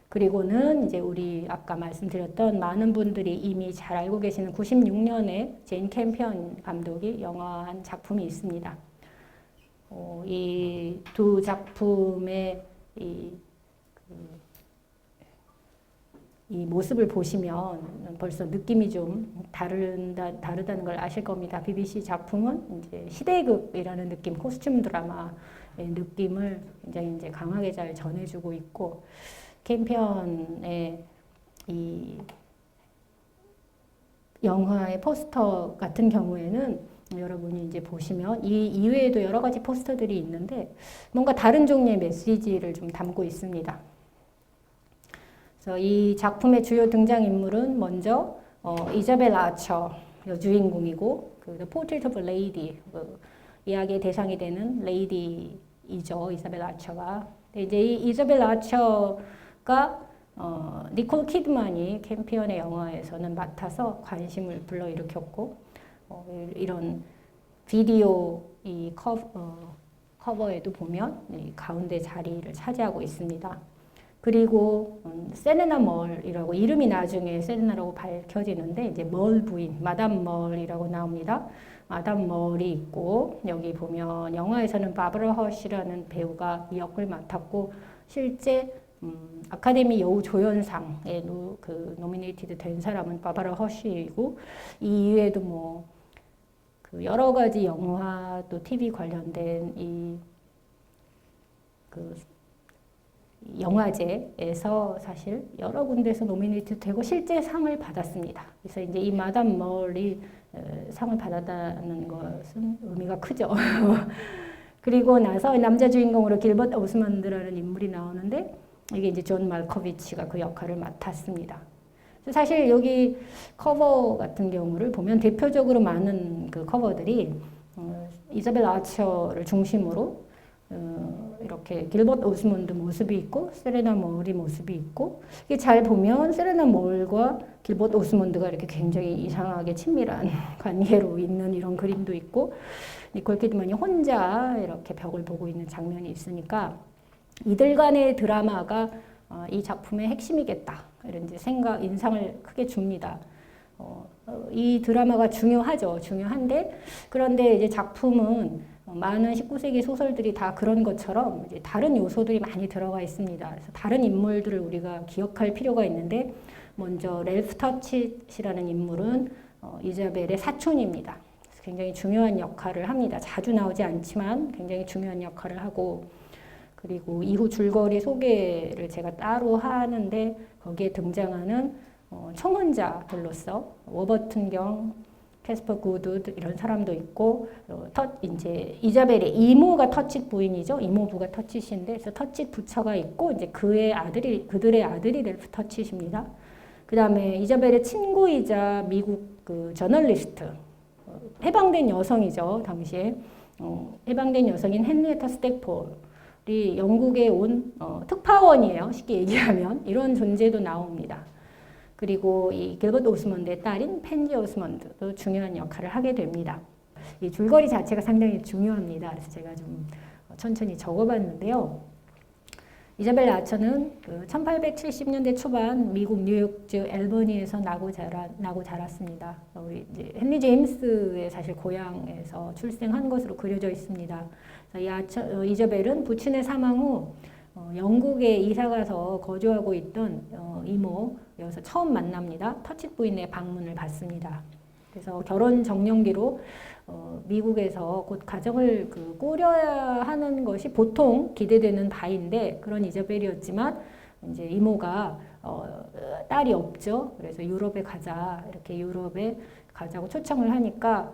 그리고는 이제 우리 아까 말씀드렸던 많은 분들이 이미 잘 알고 계시는 96년에 제인 캠피언 감독이 영화한 작품이 있습니다. 이 2 작품의 이 모습을 보시면 벌써 느낌이 좀 다르다는 걸 아실 겁니다. BBC 작품은 이제 시대극이라는 느낌, 코스튬 드라마의 느낌을 굉장히 이제 강하게 잘 전해주고 있고, 캠피언의 이 영화의 포스터 같은 경우에는 여러분이 이제 보시면 이 이외에도 여러 가지 포스터들이 있는데 뭔가 다른 종류의 메시지를 좀 담고 있습니다. 그래서 이 작품의 주요 등장인물은 먼저 이자벨 아처 여주인공이고, 그 The Portrait of a Lady, 이야기의 대상이 되는 레이디이죠, 이자벨 아처가. 이제 이 이자벨 아처가 니콜 키드만이 캠피언의 영화에서는 맡아서 관심을 불러일으켰고, 이런 비디오 이 커버에도 보면 이 가운데 자리를 차지하고 있습니다. 그리고 세레나 멀이라고, 이름이 나중에 세레나라고 밝혀지는데 이제 멀 부인, 마담 멀이라고 나옵니다. 마담 멀이 있고, 여기 보면 영화에서는 바브라 허시라는 배우가 이 역을 맡았고, 실제 아카데미 여우 조연상에 노미네이티드 된 사람은 바브라 허시이고, 이 이외에도 뭐 여러 가지 영화 또 TV 관련된 영화제에서 사실 여러 군데서 노미네이트 되고 실제 상을 받았습니다. 그래서 이제 이 마담 멀이 상을 받았다는 것은 의미가 크죠. 그리고 나서 남자 주인공으로 길버트 오스먼드라는 인물이 나오는데 이게 이제 존 말코비치가 그 역할을 맡았습니다. 사실 여기 커버 같은 경우를 보면 대표적으로 많은 그 커버들이 이자벨 아처를 중심으로 이렇게 길버트 오스먼드 모습이 있고 세레나 몰이 모습이 있고 이게 잘 보면 세레나 몰과 길버트 오스먼드가 이렇게 굉장히 이상하게 친밀한 관계로 있는 이런 그림도 있고 니콜 키드만이 혼자 이렇게 벽을 보고 있는 장면이 있으니까 이들 간의 드라마가 이 작품의 핵심이겠다 이런 이제 인상을 크게 줍니다. 이 드라마가 중요하죠. 중요한데 그런데 이제 작품은 많은 19세기 소설들이 다 그런 것처럼 이제 다른 요소들이 많이 들어가 있습니다. 그래서 다른 인물들을 우리가 기억할 필요가 있는데 먼저 렐프 터칫이라는 인물은 이자벨의 사촌입니다. 굉장히 중요한 역할을 합니다. 자주 나오지 않지만 굉장히 중요한 역할을 하고 그리고 이후 줄거리 소개를 제가 따로 하는데 거기에 등장하는 청혼자들로서 워버튼경, 캐스퍼 구드 이런 사람도 있고 이제 이자벨의 이모가 터칫 부인이죠. 이모부가 터칫인데 그래서 터칫 부처가 있고 이제 그들의 아들이 렐프 터칫입니다. 그다음에 이자벨의 친구이자 미국 그 저널리스트 해방된 여성이죠. 당시에 해방된 여성인 헨리에타 스택폴이 영국에 온 특파원이에요. 쉽게 얘기하면 이런 존재도 나옵니다. 그리고 이 길버트 오스먼드의 딸인 펜지 오스먼드도 중요한 역할을 하게 됩니다. 이 줄거리 자체가 상당히 중요합니다. 그래서 제가 좀 천천히 적어봤는데요. 이자벨 아처는 1870년대 초반 미국 뉴욕주 앨버니에서 나고 자랐습니다. 우리 이제 헨리 제임스의 사실 고향에서 출생한 것으로 그려져 있습니다. 이자벨은 부친의 사망 후 영국에 이사가서 거주하고 있던 이모여서 처음 만납니다. 터칫 부인의 방문을 받습니다. 그래서 결혼 정년기로 미국에서 곧 가정을 꾸려야 하는 것이 보통 기대되는 바인데 그런 이자벨이었지만 이제 이모가 딸이 없죠. 그래서 유럽에 가자 이렇게 유럽에 가자고 초청을 하니까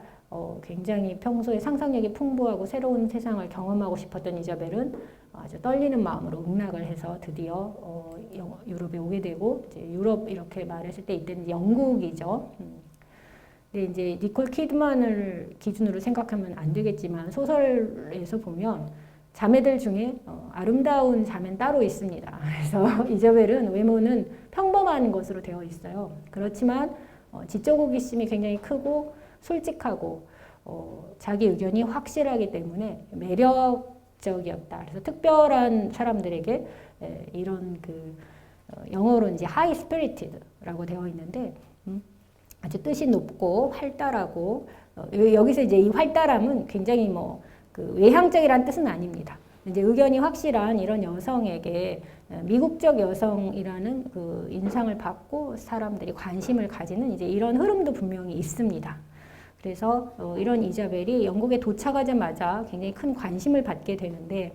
굉장히 평소에 상상력이 풍부하고 새로운 세상을 경험하고 싶었던 이자벨은 아주 떨리는 마음으로 응낙을 해서 드디어 유럽에 오게 되고 이제 유럽 이렇게 말했을 때 이때는 영국이죠. 근데 이제 니콜 키드만을 기준으로 생각하면 안 되겠지만 소설에서 보면 자매들 중에 아름다운 자매는 따로 있습니다. 그래서 이자벨은 외모는 평범한 것으로 되어 있어요. 그렇지만 지적 호기심이 굉장히 크고 솔직하고 자기 의견이 확실하기 때문에 매력적이었다. 그래서 특별한 사람들에게 이런 영어로 이제 high spirited라고 되어 있는데 아주 뜻이 높고 활달하고 여기서 이제 이 활달함은 굉장히 외향적이라는 뜻은 아닙니다. 이제 의견이 확실한 이런 여성에게 미국적 여성이라는 그 인상을 받고 사람들이 관심을 가지는 이제 이런 흐름도 분명히 있습니다. 그래서 이런 이자벨이 영국에 도착하자마자 굉장히 큰 관심을 받게 되는데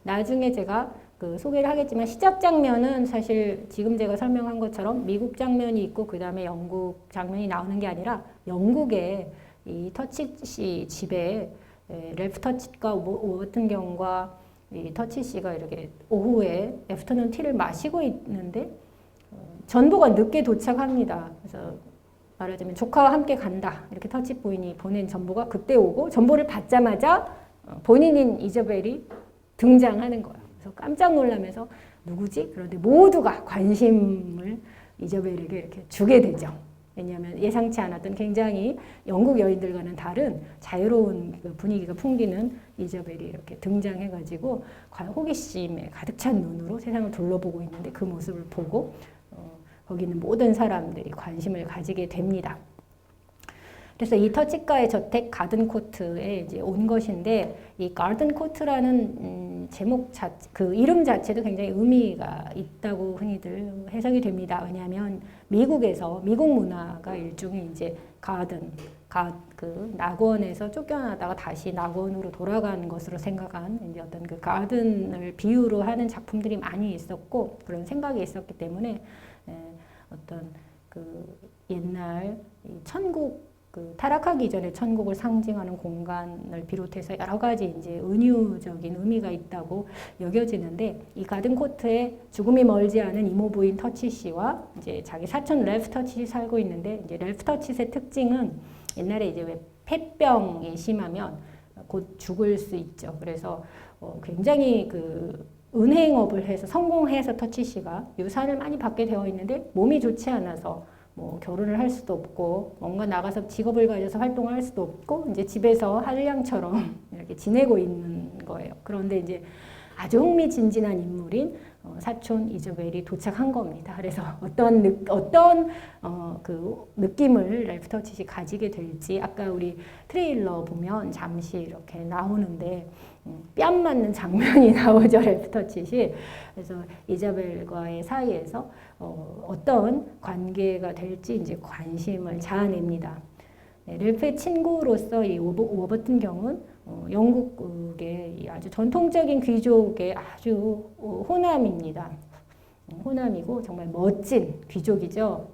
나중에 제가 소개를 하겠지만 시작 장면은 사실 지금 제가 설명한 것처럼 미국 장면이 있고 그 다음에 영국 장면이 나오는 게 아니라 영국에 이 터칫이 집에 렐프 터칫과 워튼경과 이 터칫이가 이렇게 오후에 애프터눈 티를 마시고 있는데 전보가 늦게 도착합니다. 그래서 말하자면 조카와 함께 간다 이렇게 터칫 부인이 보낸 전보가 그때 오고 전보를 받자마자 본인인 이자벨이 등장하는 거예요. 그래서 깜짝 놀라면서 누구지? 그런데 모두가 관심을 이자벨에게 이렇게 주게 되죠. 왜냐하면 예상치 않았던 굉장히 영국 여인들과는 다른 자유로운 분위기가 풍기는 이자벨이 이렇게 등장해가지고 호기심에 가득 찬 눈으로 세상을 둘러보고 있는데 그 모습을 보고 거기 있는 모든 사람들이 관심을 가지게 됩니다. 그래서 이 터치가의 저택 가든코트에 이제 온 것인데 이 가든코트라는 제목 그 이름 자체도 굉장히 의미가 있다고 흔히들 해석이 됩니다. 왜냐하면 미국에서 미국 문화가 일종의 이제 그 낙원에서 쫓겨나다가 다시 낙원으로 돌아가는 것으로 생각한 이제 어떤 그 가든을 비유로 하는 작품들이 많이 있었고 그런 생각이 있었기 때문에 어떤 그 옛날 천국 그 타락하기 전에 천국을 상징하는 공간을 비롯해서 여러 가지 이제 은유적인 의미가 있다고 여겨지는데, 이 가든 코트에 죽음이 멀지 않은 이모 부인 터치시와 이제 자기 사촌 렐프 터치시 살고 있는데, 이제 렐프 터치시의 특징은 옛날에 이제 왜 폐병이 심하면 곧 죽을 수 있죠. 그래서 굉장히 그 은행업을 해서 성공해서 터치시가 유산을 많이 받게 되어 있는데, 몸이 좋지 않아서 뭐 결혼을 할 수도 없고 뭔가 나가서 직업을 가져서 활동을 할 수도 없고 이제 집에서 한량처럼 이렇게 지내고 있는 거예요. 그런데 이제 아주 흥미진진한 인물인 사촌 이저벨이 도착한 겁니다. 그래서 어떤 그 느낌을 랄프 터치시 가지게 될지, 아까 우리 트레일러 보면 잠시 이렇게 나오는데 뺨 맞는 장면이 나오죠, 랄프 터치시. 그래서 이자벨과의 사이에서 어떤 관계가 될지 이제 관심을 자아냅니다. 네, 랄프의 친구로서 이 워버튼 경은 영국의 아주 전통적인 귀족의 아주 호남입니다. 호남이고 정말 멋진 귀족이죠.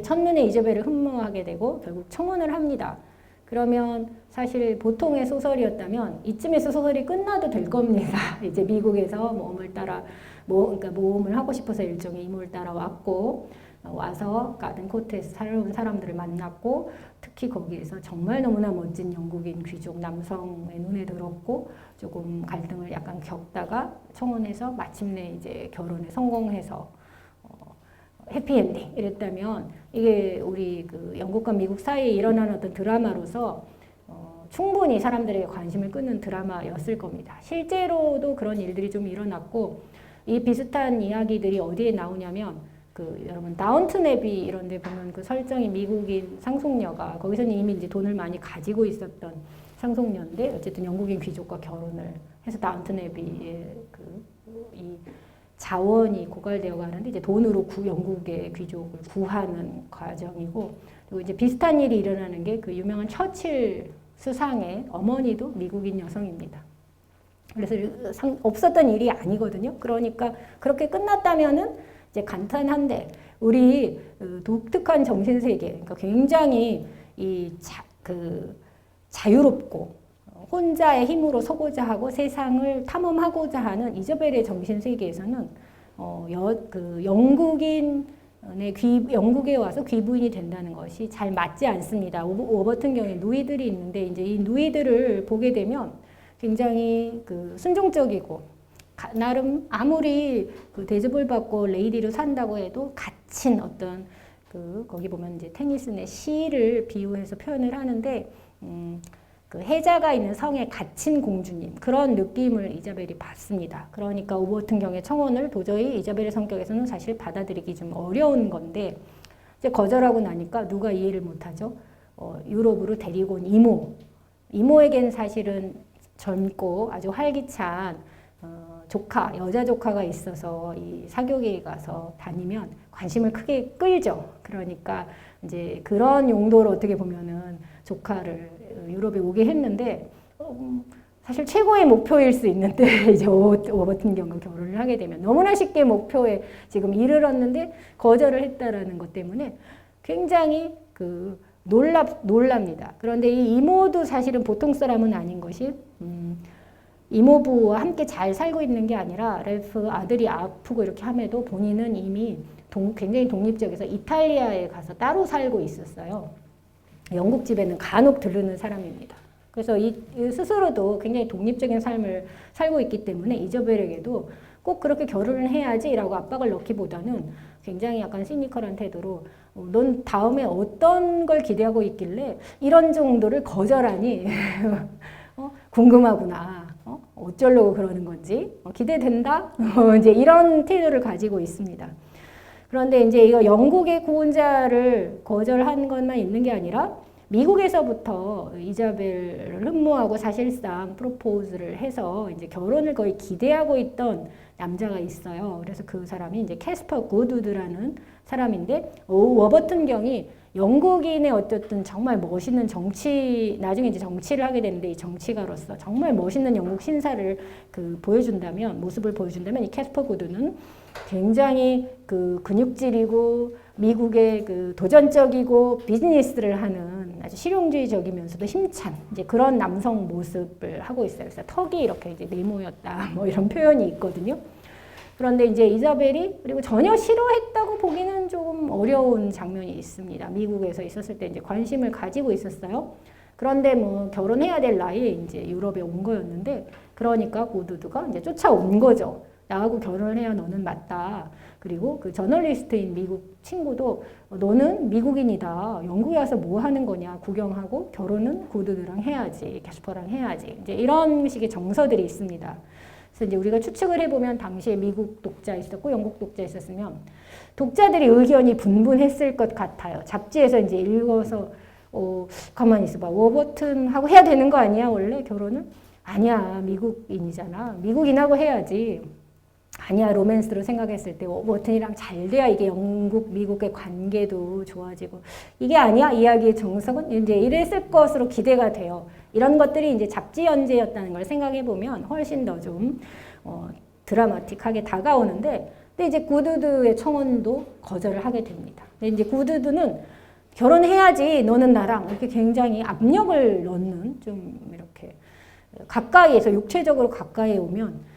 첫눈에 이저벨을 흠모하게 되고 결국 청혼을 합니다. 그러면 사실 보통의 소설이었다면 이쯤에서 소설이 끝나도 될 겁니다. 이제 미국에서 모험을 따라 그러니까 모험을 하고 싶어서 일종의 이모를 따라 왔고, 와서 가든 코트에서 새로운 사람들을 만났고, 특히 거기에서 정말 너무나 멋진 영국인 귀족 남성의 눈에 들었고, 조금 갈등을 약간 겪다가 청혼해서 마침내 이제 결혼에 성공해서 해피엔딩 이랬다면, 이게 우리 그 영국과 미국 사이에 일어나는 어떤 드라마로서 충분히 사람들에게 관심을 끄는 드라마였을 겁니다. 실제로도 그런 일들이 좀 일어났고, 이 비슷한 이야기들이 어디에 나오냐면 그 여러분 다운튼 애비 이런 데 보면 그 설정이 미국인 상속녀가, 거기서는 이미 이제 돈을 많이 가지고 있었던 상속녀인데 어쨌든 영국인 귀족과 결혼을 해서 다운튼 애비의 이 자원이 고갈되어 가는데 이제 돈으로 영국의 귀족을 구하는 과정이고, 그리고 이제 비슷한 일이 일어나는 게 그 유명한 처칠 수상의 어머니도 미국인 여성입니다. 그래서 없었던 일이 아니거든요. 그러니까 그렇게 끝났다면은 이제 간단한데, 우리 독특한 정신세계, 그러니까 굉장히 자유롭고 혼자의 힘으로 서고자 하고 세상을 탐험하고자 하는 이저벨의 정신세계에서는 영국에 와서 귀부인이 된다는 것이 잘 맞지 않습니다. 워버튼 경에 누이들이 있는데 이제 이 누이들을 보게 되면 굉장히 순종적이고, 나름 아무리 대접을 받고 레이디로 산다고 해도 갇힌 어떤 거기 보면 이제 테니슨의 시를 비유해서 표현을 하는데, 해자가 있는 성에 갇힌 공주님, 그런 느낌을 이자벨이 받습니다. 그러니까 워버튼 경의 청혼을 도저히 이자벨의 성격에서는 사실 받아들이기 좀 어려운 건데, 이제 거절하고 나니까 누가 이해를 못하죠. 유럽으로 데리고 온 이모에겐 사실은 젊고 아주 활기찬 조카, 여자 조카가 있어서 이 사교계에 가서 다니면 관심을 크게 끌죠. 그러니까 이제 그런 용도로 어떻게 보면은 조카를 유럽에 오게 했는데, 사실 최고의 목표일 수 있는데 이제 워버튼 경과 결혼을 하게 되면 너무나 쉽게 목표에 지금 이르렀는데 거절을 했다라는 것 때문에 굉장히 놀랍니다. 그런데 이 이모도 사실은 보통 사람은 아닌 것이, 이모부와 함께 잘 살고 있는 게 아니라 랄프 아들이 아프고 이렇게 함에도 본인은 이미 굉장히 독립적에서 이탈리아에 가서 따로 살고 있었어요. 영국 집에는 간혹 들르는 사람입니다. 그래서 스스로도 굉장히 독립적인 삶을 살고 있기 때문에 이저벨에게도 꼭 그렇게 결혼을 해야지라고 압박을 넣기보다는 굉장히 약간 시니컬한 태도로 넌 다음에 어떤 걸 기대하고 있길래 이런 정도를 거절하니 궁금하구나. 어쩌려고 그러는 건지 기대된다. 이제 이런 태도를 가지고 있습니다. 그런데 이제 이거 영국의 구원자를 거절한 것만 있는 게 아니라 미국에서부터 이자벨을 흠모하고 사실상 프로포즈를 해서 이제 결혼을 거의 기대하고 있던 남자가 있어요. 그래서 그 사람이 이제 캐스퍼 고드우드라는 사람인데, 워버튼 경이 영국인의 어쨌든 정말 멋있는 정치, 나중에 이제 정치를 하게 되는데 이 정치가로서 정말 멋있는 영국 신사를 보여준다면, 모습을 보여준다면 이 캐스퍼 구드는 굉장히 근육질이고 미국의 도전적이고 비즈니스를 하는 아주 실용주의적이면서도 힘찬 이제 그런 남성 모습을 하고 있어요. 그래서 턱이 이렇게 이제 네모였다 뭐 이런 표현이 있거든요. 그런데 이제 이자벨이 그리고 전혀 싫어했다고 보기는 조금 어려운 장면이 있습니다. 미국에서 있었을 때 이제 관심을 가지고 있었어요. 그런데 뭐 결혼해야 될 나이에 이제 유럽에 온 거였는데 그러니까 고두드가 이제 쫓아온 거죠. 나하고 결혼을 해야 너는 맞다. 그리고 그 저널리스트인 미국 친구도 너는 미국인이다. 영국에 와서 뭐 하는 거냐. 구경하고 결혼은 고두드랑 해야지. 캐스퍼랑 해야지. 이제 이런 식의 정서들이 있습니다. 그래서 이제 우리가 추측을 해보면 당시에 미국 독자 있었고 영국 독자 있었으면 독자들의 의견이 분분했을 것 같아요. 잡지에서 이제 읽어서 가만히 있어봐. 워버튼하고 해야 되는 거 아니야 원래 결혼은? 아니야 미국인이잖아. 미국인하고 해야지. 아니야 로맨스로 생각했을 때 워버튼이랑 잘 돼야 이게 영국 미국의 관계도 좋아지고 이게 아니야 이야기의 정석은 이제 이랬을 것으로 기대가 돼요. 이런 것들이 이제 잡지 연재였다는 걸 생각해 보면 훨씬 더 좀 드라마틱하게 다가오는데 근데 이제 구두드의 청혼도 거절을 하게 됩니다. 근데 이제 구두드는 결혼해야지 너는 나랑 이렇게 굉장히 압력을 넣는 좀 이렇게 가까이에서 육체적으로 가까이 오면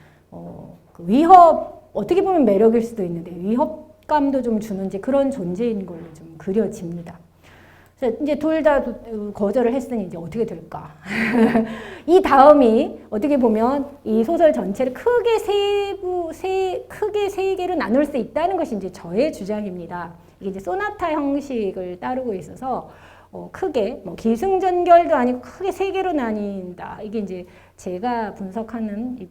그 위협 어떻게 보면 매력일 수도 있는데 위협감도 좀 주는 그런 존재인 걸로 좀 그려집니다. 그래서 이제 둘 다 거절을 했으니 이제 어떻게 될까? 이 다음이 어떻게 보면 이 소설 전체를 크게 세 개로 나눌 수 있다는 것이 이제 저의 주장입니다. 이게 이제 소나타 형식을 따르고 있어서 크게 뭐 기승전결도 아니고 크게 세 개로 나뉜다. 이게 이제 제가 분석하는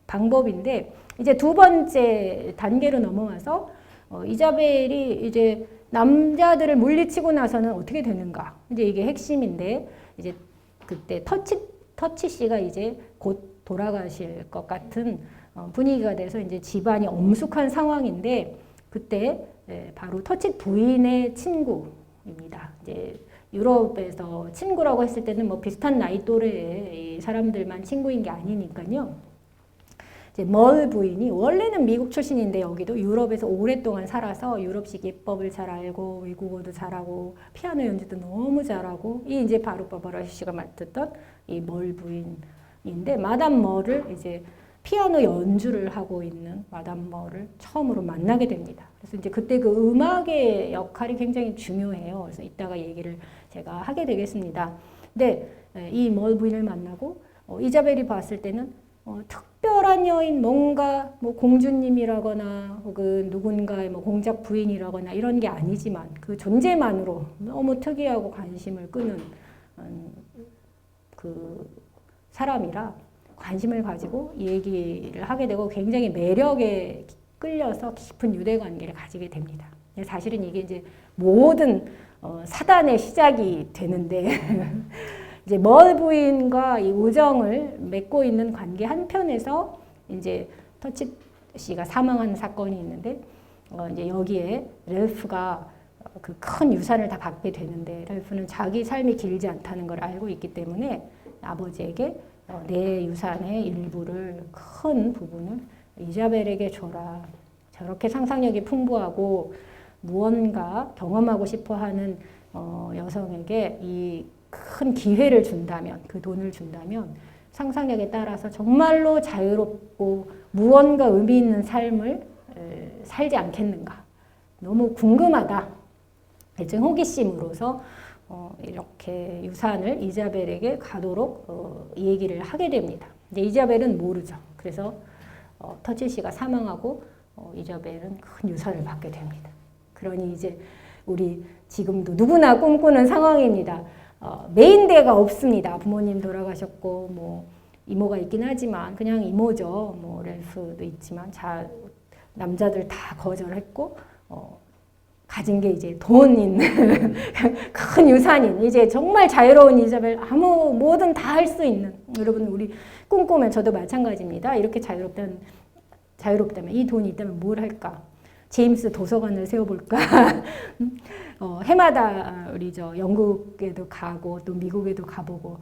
방법인데 이제 두 번째 단계로 넘어와서 이자벨이 이제 남자들을 물리치고 나서는 어떻게 되는가? 이제 이게 핵심인데 이제 그때 터치 씨가 이제 곧 돌아가실 것 같은 분위기가 돼서 이제 집안이 엄숙한 상황인데 그때 바로 터치 부인의 친구입니다. 이제 유럽에서 친구라고 했을 때는 뭐 비슷한 나이 또래의 사람들만 친구인 게 아니니까요. 이제 멀 부인이 원래는 미국 출신인데 여기도 유럽에서 오랫동안 살아서 유럽식 예법을 잘 알고 외국어도 잘하고 피아노 연주도 너무 잘하고 이 이제 바로 바바라 씨가 맡았던 이 멀 부인인데 마담 멀을 이제 피아노 연주를 하고 있는 마담 멀을 처음으로 만나게 됩니다. 그래서 이제 그때 그 음악의 역할이 굉장히 중요해요. 그래서 이따가 얘기를 제가 하게 되겠습니다. 근데 이 멀 부인을 만나고 이자벨이 봤을 때는 특별한 여인, 뭔가 뭐 공주님이라거나 혹은 누군가의 뭐 공작 부인이라거나 이런 게 아니지만 그 존재만으로 너무 특이하고 관심을 끄는 그 사람이라 관심을 가지고 얘기를 하게 되고 굉장히 매력에 끌려서 깊은 유대 관계를 가지게 됩니다. 사실은 이게 이제 모든 사단의 시작이 되는데 이제 멀 부인과 이 우정을 맺고 있는 관계 한편에서 이제 터치 씨가 사망한 사건이 있는데 이제 여기에 렐프가 그 큰 유산을 다 받게 되는데 렐프는 자기 삶이 길지 않다는 걸 알고 있기 때문에 아버지에게 내 유산의 일부를 큰 부분을 이자벨에게 줘라. 저렇게 상상력이 풍부하고 무언가 경험하고 싶어하는 여성에게 이 큰 기회를 준다면, 그 돈을 준다면 상상력에 따라서 정말로 자유롭고 무언가 의미 있는 삶을 살지 않겠는가. 너무 궁금하다. 일종 호기심으로서 이렇게 유산을 이자벨에게 가도록 얘기를 하게 됩니다. 이제 이자벨은 모르죠. 그래서 터치 씨가 사망하고 이자벨은 큰 유산을 받게 됩니다. 그러니 이제 우리 지금도 누구나 꿈꾸는 상황입니다. 메인대가 없습니다. 부모님 돌아가셨고 뭐 이모가 있긴 하지만 그냥 이모죠. 뭐 렐프도 있지만 남자들 다 거절했고 가진 게 이제 돈 있는 큰 유산인 이제 정말 자유로운 이자벨 뭐든 다 할 수 있는 여러분 우리 꿈꾸면 저도 마찬가지입니다. 이렇게 자유롭다면 이 돈이 있다면 뭘 할까? 제임스 도서관을 세워볼까? 해마다 우리 영국에도 가고 또 미국에도 가보고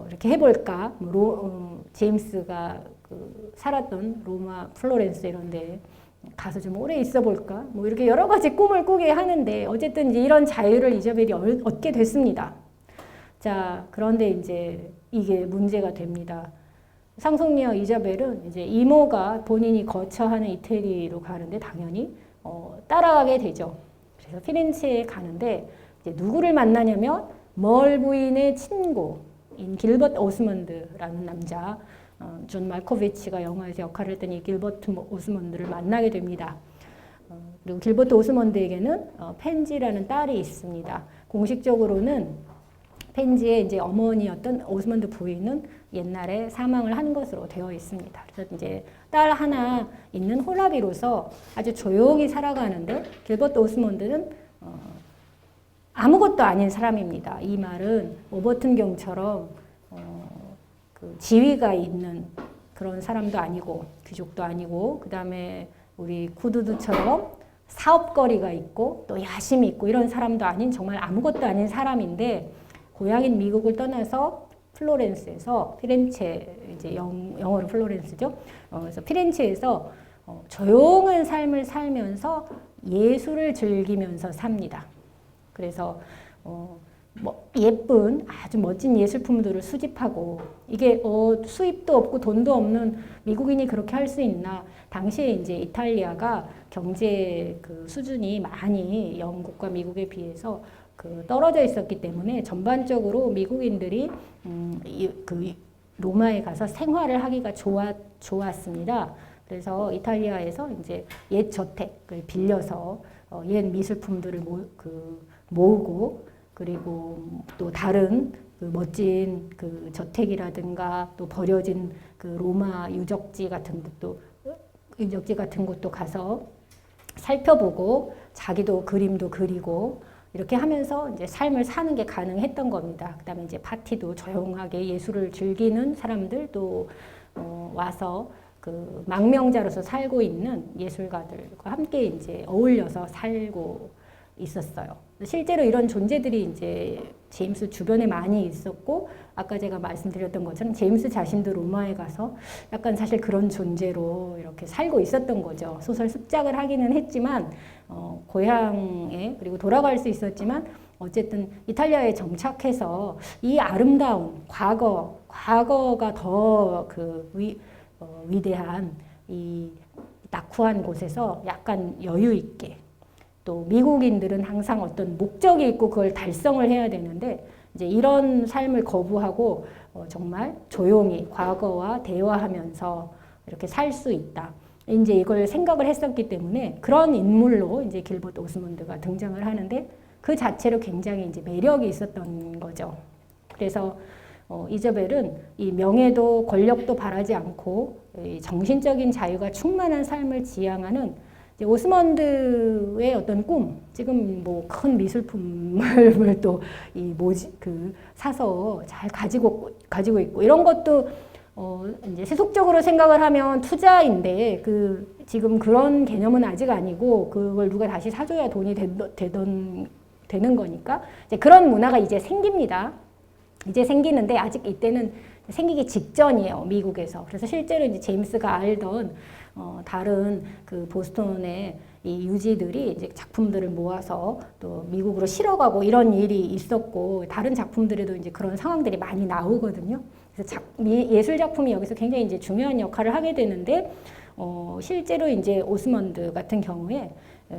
이렇게 해볼까? 제임스가 살았던 로마, 플로렌스 이런데 가서 좀 오래 있어볼까? 이렇게 여러 가지 꿈을 꾸게 하는데 어쨌든 이제 이런 자유를 이자벨이 얻게 됐습니다. 자, 그런데 이제 이게 문제가 됩니다. 상속녀 이자벨은 이제 이모가 본인이 거처하는 이태리로 가는데 당연히 따라가게 되죠. 그래서 피렌체에 가는데 이제 누구를 만나냐면 멀 부인의 친구인 길버트 오스먼드라는 남자, 존 말코비치가 영화에서 역할을 했던 이 길버트 오스먼드를 만나게 됩니다. 그리고 길버트 오스먼드에게는 펜지라는 딸이 있습니다. 공식적으로는 펜지의 이제 어머니였던 오스먼드 부인은 옛날에 사망을 한 것으로 되어 있습니다. 그래서 이제 딸 하나 있는 홀라비로서 아주 조용히 살아가는데 길버트 오스먼드는 아무것도 아닌 사람입니다. 이 말은 오버튼 경처럼 그 지위가 있는 그런 사람도 아니고 귀족도 아니고 그 다음에 우리 구두두처럼 사업거리가 있고 또 야심이 있고 이런 사람도 아닌 정말 아무것도 아닌 사람인데 고향인 미국을 떠나서 플로렌스에서 피렌체 이제 영어로 플로렌스죠. 그래서 피렌체에서 조용한 삶을 살면서 예술을 즐기면서 삽니다. 그래서 예쁜 아주 멋진 예술품들을 수집하고 이게 수입도 없고 돈도 없는 미국인이 그렇게 할 수 있나? 당시에 이제 이탈리아가 경제 그 수준이 많이 영국과 미국에 비해서 떨어져 있었기 때문에 전반적으로 미국인들이 그 로마에 가서 생활을 하기가 좋았습니다. 그래서 이탈리아에서 이제 옛 저택을 빌려서 옛 미술품들을 모으고 그리고 또 다른 그 멋진 그 저택이라든가 또 버려진 그 로마 유적지 같은 곳도 가서 살펴보고 자기도 그림도 그리고 이렇게 하면서 이제 삶을 사는 게 가능했던 겁니다. 그다음에 이제 파티도 조용하게 예술을 즐기는 사람들도 와서 그 망명자로서 살고 있는 예술가들과 함께 이제 어울려서 살고 있었어요. 실제로 이런 존재들이 이제 제임스 주변에 많이 있었고 아까 제가 말씀드렸던 것처럼 제임스 자신도 로마에 가서 약간 사실 그런 존재로 이렇게 살고 있었던 거죠. 소설 습작을 하기는 했지만 고향에 그리고 돌아갈 수 있었지만 어쨌든 이탈리아에 정착해서 이 아름다운 과거가 더 위대한 이 낙후한 곳에서 약간 여유 있게 또 미국인들은 항상 어떤 목적이 있고 그걸 달성을 해야 되는데 이제 이런 삶을 거부하고 정말 조용히 과거와 대화하면서 이렇게 살 수 있다. 이제 이걸 생각을 했었기 때문에 그런 인물로 이제 길버트 오스먼드가 등장을 하는데 그 자체로 굉장히 이제 매력이 있었던 거죠. 그래서 이자벨은 이 명예도 권력도 바라지 않고 이 정신적인 자유가 충만한 삶을 지향하는 이제 오스먼드의 어떤 꿈, 지금 뭐 큰 미술품을 또 사서 잘 가지고 있고 이런 것도 이제 세속적으로 생각을 하면 투자인데 지금 그런 개념은 아직 아니고 그걸 누가 다시 사줘야 돈이 되는 거니까 이제 그런 문화가 이제 생깁니다. 이제 생기는데 아직 이때는 생기기 직전이에요, 미국에서. 그래서 실제로 이제 제임스가 알던 다른 그 보스턴의 이 유지들이 이제 작품들을 모아서 또 미국으로 실어가고 이런 일이 있었고 다른 작품들에도 이제 그런 상황들이 많이 나오거든요. 그래서 예술 작품이 여기서 굉장히 이제 중요한 역할을 하게 되는데 실제로 이제 오스먼드 같은 경우에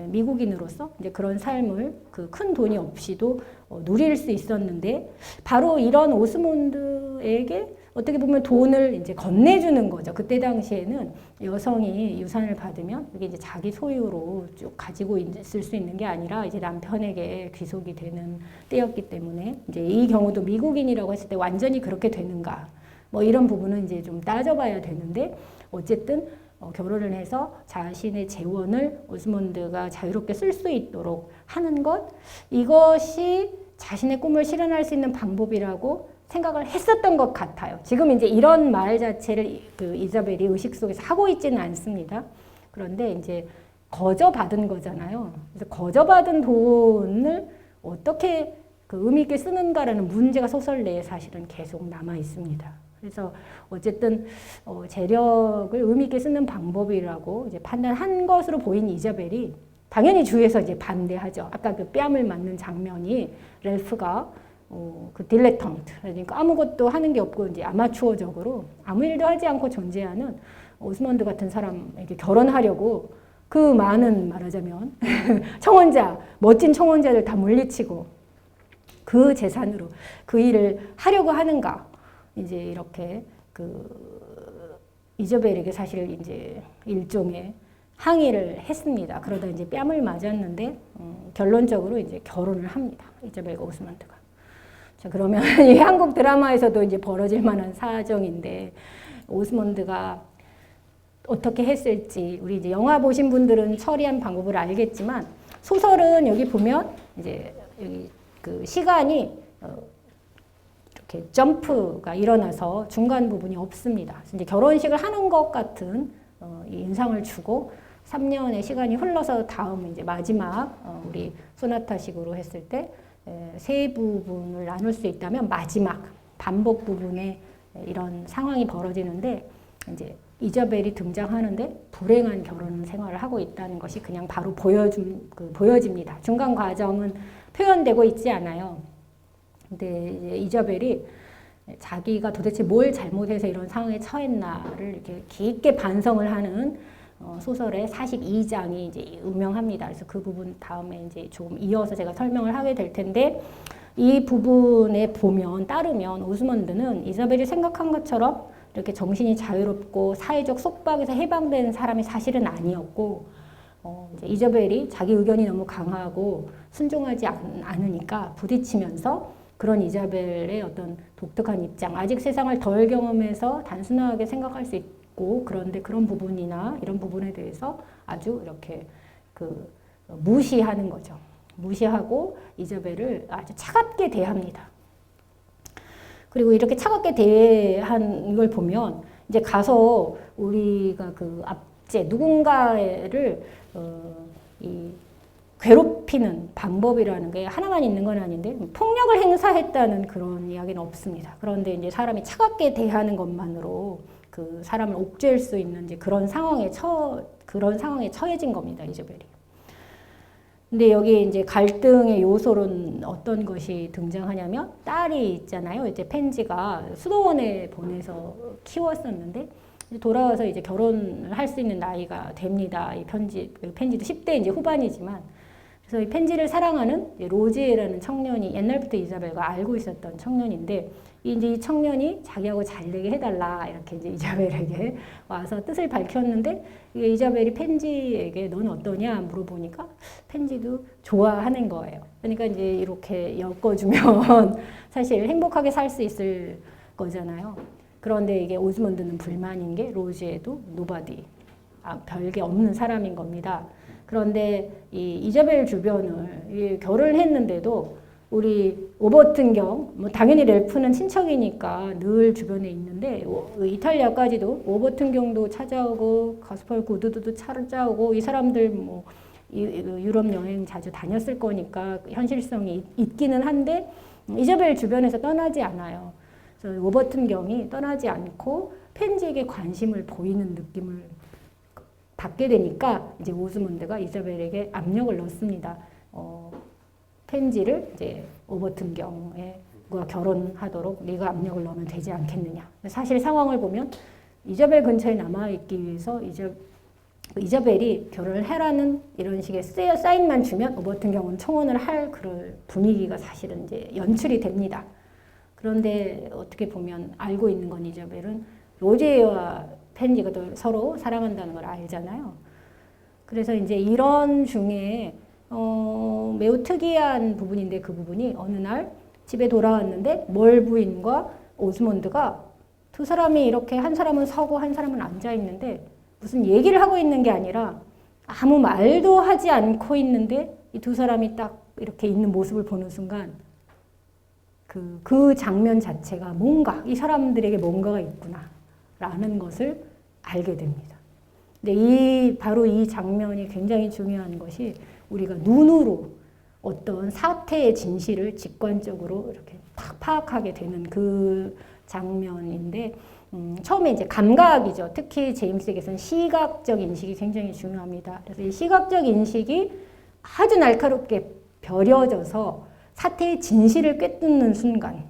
미국인으로서 이제 그런 삶을 그 큰 돈이 없이도 누릴 수 있었는데 바로 이런 오스먼드에게 어떻게 보면 돈을 이제 건네주는 거죠. 그때 당시에는 여성이 유산을 받으면 이게 이제 자기 소유로 쭉 가지고 있을 수 있는 게 아니라 이제 남편에게 귀속이 되는 때였기 때문에 이제 이 경우도 미국인이라고 했을 때 완전히 그렇게 되는가 뭐 이런 부분은 이제 좀 따져봐야 되는데 어쨌든 결혼을 해서 자신의 재원을 오스먼드가 자유롭게 쓸 수 있도록 하는 것 이것이 자신의 꿈을 실현할 수 있는 방법이라고 생각을 했었던 것 같아요. 지금 이제 이런 말 자체를 그 이자벨이 의식 속에서 하고 있지는 않습니다. 그런데 이제 거저받은 거잖아요. 그래서 거저받은 돈을 어떻게 그 의미 있게 쓰는가라는 문제가 소설 내에 사실은 계속 남아 있습니다. 그래서 어쨌든 재력을 의미 있게 쓰는 방법이라고 이제 판단한 것으로 보인 이자벨이 당연히 주위에서 이제 반대하죠. 아까 그 뺨을 맞는 장면이 렐프가 그 딜레턴트, 그러니까 아무것도 하는 게 없고 이제 아마추어적으로 아무 일도 하지 않고 존재하는 오스먼드 같은 사람에게 결혼하려고 그 많은 말하자면 청혼자, 멋진 청혼자들 다 물리치고 그 재산으로 그 일을 하려고 하는가, 이제 이렇게 그 이자벨에게 사실 이제 일종의 항의를 했습니다. 그러다 이제 뺨을 맞았는데 결론적으로 이제 결혼을 합니다. 이자벨과 오스먼드가. 자, 그러면 이 한국 드라마에서도 이제 벌어질 만한 사정인데 오스먼드가 어떻게 했을지 우리 이제 영화 보신 분들은 처리한 방법을 알겠지만 소설은 여기 보면 이제 여기 그 시간이 이렇게 점프가 일어나서 중간 부분이 없습니다. 이제 결혼식을 하는 것 같은 이 인상을 주고 3년의 시간이 흘러서 다음 이제 마지막 우리 소나타식으로 했을 때 세 부분을 나눌 수 있다면 마지막 반복 부분에 이런 상황이 벌어지는데 이제 이자벨이 등장하는데 불행한 결혼 생활을 하고 있다는 것이 그냥 바로 보여집니다. 중간 과정은 표현되고 있지 않아요. 근데 이제 이자벨이 자기가 도대체 뭘 잘못해서 이런 상황에 처했나를 이렇게 깊게 반성을 하는 소설의 42장이 이제 유명합니다. 그래서 그 부분 다음에 이제 조금 이어서 제가 설명을 하게 될 텐데 이 부분에 따르면 오스먼드는 이자벨이 생각한 것처럼 이렇게 정신이 자유롭고 사회적 속박에서 해방된 사람이 사실은 아니었고 이제 이자벨이 자기 의견이 너무 강하고 순종하지 않으니까 부딪히면서 그런 이자벨의 어떤 독특한 입장, 아직 세상을 덜 경험해서 단순하게 생각할 수 있고 그런데 그런 부분이나 이런 부분에 대해서 아주 이렇게 무시하는 거죠. 무시하고 이자벨을 아주 차갑게 대합니다. 그리고 이렇게 차갑게 대한 걸 보면 이제 가서 우리가 그 앞제 누군가를 이 괴롭히는 방법이라는 게 하나만 있는 건 아닌데 폭력을 행사했다는 그런 이야기는 없습니다. 그런데 이제 사람이 차갑게 대하는 것만으로 그 사람을 옥죄일 수 있는 이제 그런 상황에 처해진 겁니다, 이자벨이. 근데 여기 이제 갈등의 요소로는 어떤 것이 등장하냐면 딸이 있잖아요. 이제 펜지가 수도원에 보내서 키웠었는데 돌아와서 이제 결혼을 할 수 있는 나이가 됩니다. 이 펜지도 10대 이제 후반이지만 그래서 이 펜지를 사랑하는 로지에라는 청년이 옛날부터 이자벨과 알고 있었던 청년인데 이제 이 청년이 자기하고 잘 되게 해달라 이렇게 이제 이자벨에게 와서 뜻을 밝혔는데 이자벨이 펜지에게 넌 어떠냐 물어보니까 펜지도 좋아하는 거예요. 그러니까 이제 이렇게 엮어주면 사실 행복하게 살 수 있을 거잖아요. 그런데 이게 오즈먼드는 불만인 게 로지에도 노바디, 별게 없는 사람인 겁니다. 그런데 이 이자벨 주변을 결혼을 했는데도 우리 오버튼경, 뭐 당연히 렐프는 친척이니까 늘 주변에 있는데 이탈리아까지도 오버튼경도 찾아오고 가스펄 구드도 찾아오고 이 사람들 뭐 유럽 여행 자주 다녔을 거니까 현실성이 있기는 한데 이자벨 주변에서 떠나지 않아요. 그래서 오버튼경이 떠나지 않고 펜지에게 관심을 보이는 느낌을 받게 되니까 이제 오즈먼드가 이자벨에게 압력을 넣습니다. 펜지를 이제 오버튼경과 결혼하도록 네가 압력을 넣으면 되지 않겠느냐. 사실 상황을 보면 이자벨 근처에 남아있기 위해서 이자벨이 결혼을 해라는 이런 식의 사인만 주면 오버튼경은 청혼을 할 그럴 분위기가 사실은 이제 연출이 됩니다. 그런데 어떻게 보면 알고 있는 건 이자벨은 로제와 펜지가 서로 사랑한다는 걸 알잖아요. 그래서 이제 이런 중에 매우 특이한 부분인데 그 부분이 어느 날 집에 돌아왔는데 멀 부인과 오즈먼드가 두 사람이 이렇게 한 사람은 서고 한 사람은 앉아 있는데 무슨 얘기를 하고 있는 게 아니라 아무 말도 하지 않고 있는데 이 두 사람이 딱 이렇게 있는 모습을 보는 순간 그 장면 자체가 뭔가 이 사람들에게 뭔가가 있구나 라는 것을 알게 됩니다. 근데 바로 이 장면이 굉장히 중요한 것이 우리가 눈으로 어떤 사태의 진실을 직관적으로 이렇게 탁 파악하게 되는 그 장면인데, 처음에 이제 감각이죠. 특히 제임스에게서는 시각적 인식이 굉장히 중요합니다. 그래서 이 시각적 인식이 아주 날카롭게 벼려져서 사태의 진실을 꿰뚫는 순간,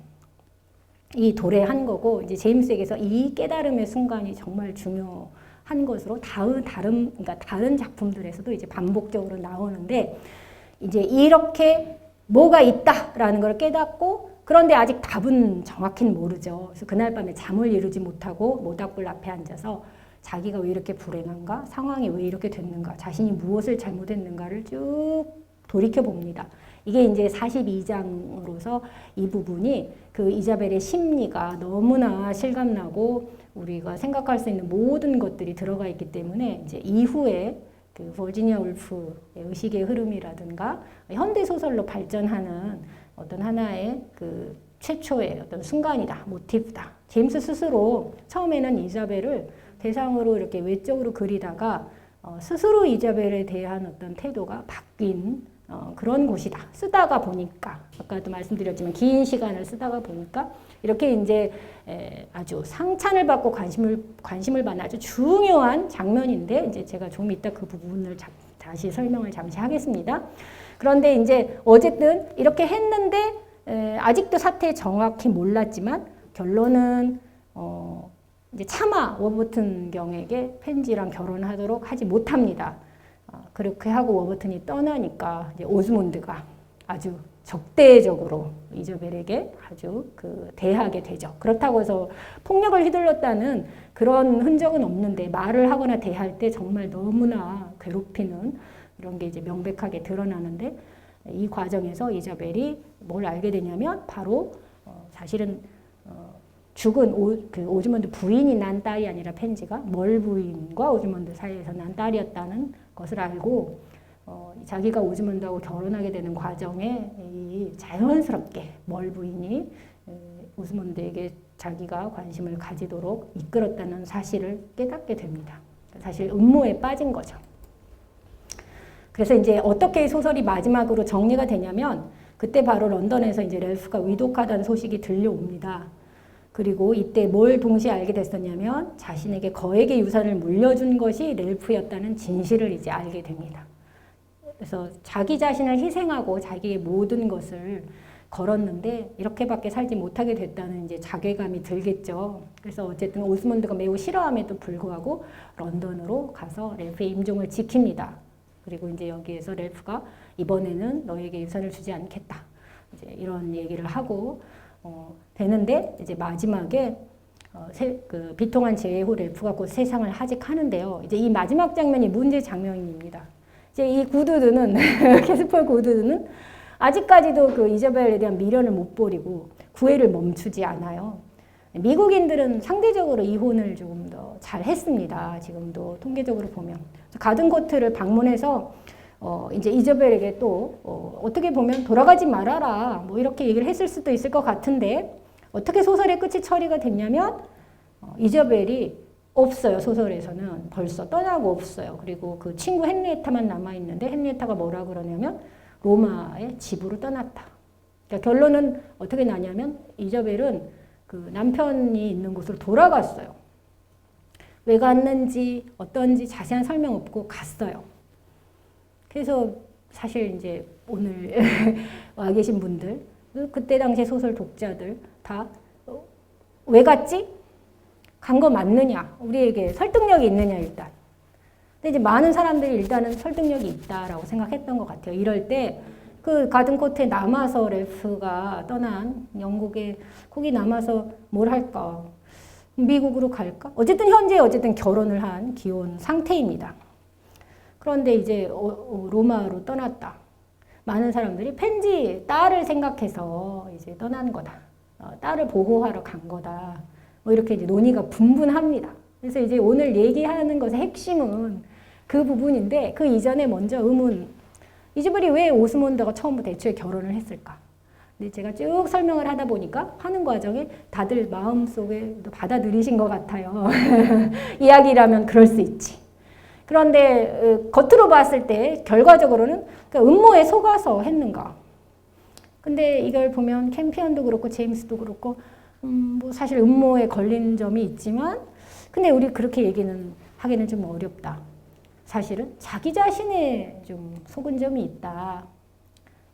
이 도래한 거고, 이제 제임스에게서 이 깨달음의 순간이 정말 중요한 것으로 그러니까 다른 작품들에서도 이제 반복적으로 나오는데, 이제 이렇게 뭐가 있다라는 걸 깨닫고, 그런데 아직 답은 정확히는 모르죠. 그래서 그날 밤에 잠을 이루지 못하고 모닥불 앞에 앉아서 자기가 왜 이렇게 불행한가? 상황이 왜 이렇게 됐는가? 자신이 무엇을 잘못했는가를 쭉 돌이켜 봅니다. 이게 이제 42장으로서 이 부분이 그 이자벨의 심리가 너무나 실감나고 우리가 생각할 수 있는 모든 것들이 들어가 있기 때문에 이제 이후에 그 버지니아 울프의 의식의 흐름이라든가 현대 소설로 발전하는 어떤 하나의 그 최초의 어떤 순간이다, 모티브다. 제임스 스스로 처음에는 이자벨을 대상으로 이렇게 외적으로 그리다가 스스로 이자벨에 대한 어떤 태도가 바뀐 그런 곳이다. 쓰다가 보니까 아까도 말씀드렸지만 긴 시간을 쓰다가 보니까 이렇게 이제 아주 상찬을 받고 관심을 받는 아주 중요한 장면인데, 이제 제가 좀 이따 그 부분을 다시 설명을 잠시 하겠습니다. 그런데 이제 어쨌든 이렇게 했는데 아직도 사태 정확히 몰랐지만 결론은 이제 차마 워버튼 경에게 펜지랑 결혼하도록 하지 못합니다. 그렇게 하고 워버튼이 떠나니까 이제 오즈몬드가 아주 적대적으로 이저벨에게 아주 대하게 되죠. 그렇다고 해서 폭력을 휘둘렀다는 그런 흔적은 없는데, 말을 하거나 대할 때 정말 너무나 괴롭히는 이런 게 이제 명백하게 드러나는데, 이 과정에서 이자벨이 뭘 알게 되냐면 바로 사실은 죽은 오즈몬드 부인이 난 딸이 아니라 펜지가 멀 부인과 오즈몬드 사이에서 난 딸이었다는 것을 알고 자기가 오즈몬드하고 결혼하게 되는 과정에 자연스럽게 멀 부인이 오즈몬드에게 자기가 관심을 가지도록 이끌었다는 사실을 깨닫게 됩니다. 사실 음모에 빠진 거죠. 그래서 이제 어떻게 소설이 마지막으로 정리가 되냐면, 그때 바로 런던에서 이제 렐프가 위독하다는 소식이 들려옵니다. 그리고 이때 뭘 동시에 알게 됐었냐면 자신에게 거액의 유산을 물려준 것이 렐프였다는 진실을 이제 알게 됩니다. 그래서 자기 자신을 희생하고 자기의 모든 것을 걸었는데 이렇게밖에 살지 못하게 됐다는 이제 자괴감이 들겠죠. 그래서 어쨌든 오즈몬드가 매우 싫어함에도 불구하고 런던으로 가서 렐프의 임종을 지킵니다. 그리고 이제 여기에서 렐프가 이번에는 너에게 유산을 주지 않겠다, 이제 이런 얘기를 하고 되는데, 이제 마지막에 비통한 재해 후 렐프가 곧 세상을 하직하는데요. 이제 이 마지막 장면이 문제 장면입니다. 이제 이 구두드는 캐스퍼 구두드는 아직까지도 그 이자벨에 대한 미련을 못 버리고 구애를 멈추지 않아요. 미국인들은 상대적으로 이혼을 조금 더 잘 했습니다. 지금도 통계적으로 보면. 가든코트를 방문해서 이제 이자벨에게 또 어떻게 보면 돌아가지 말아라 뭐 이렇게 얘기를 했을 수도 있을 것 같은데, 어떻게 소설의 끝이 처리가 됐냐면 이자벨이 없어요. 소설에서는 벌써 떠나고 없어요. 그리고 그 친구 헨리에타만 남아있는데, 헨리에타가 뭐라 그러냐면 로마의 집으로 떠났다. 그러니까 결론은 어떻게 나냐면 이자벨은 그 남편이 있는 곳으로 돌아갔어요. 왜 갔는지 어떤지 자세한 설명 없고 갔어요. 그래서 사실 이제 오늘 와 계신 분들, 그때 당시 소설 독자들 다 왜 갔지? 간 거 맞느냐? 우리에게 설득력이 있느냐 일단. 근데 이제 많은 사람들이 일단은 설득력이 있다라고 생각했던 것 같아요. 이럴 때 그 가든코트에 남아서 렐프가 떠난 영국에 거기 남아서 뭘 할까? 미국으로 갈까? 어쨌든 현재 결혼을 한 기혼 상태입니다. 그런데 이제 로마로 떠났다. 많은 사람들이 펜지 딸을 생각해서 이제 떠난 거다. 딸을 보호하러 간 거다. 뭐 이렇게 이제 논의가 분분합니다. 그래서 이제 오늘 얘기하는 것의 핵심은 그 부분인데, 그 이전에 먼저 의문, 이즈벨이 왜 오스몬드가 처음부터 애초에 결혼을 했을까? 근데 제가 쭉 설명을 하다 보니까 하는 과정에 다들 마음속에 받아들이신 것 같아요. 이야기라면 그럴 수 있지. 그런데 겉으로 봤을 때 결과적으로는 음모에 속아서 했는가. 근데 이걸 보면 캠피언도 그렇고 제임스도 그렇고 뭐 사실 음모에 걸린 점이 있지만 근데 우리 그렇게 얘기는 하기는 좀 어렵다. 사실은 자기 자신의 좀 속은 점이 있다.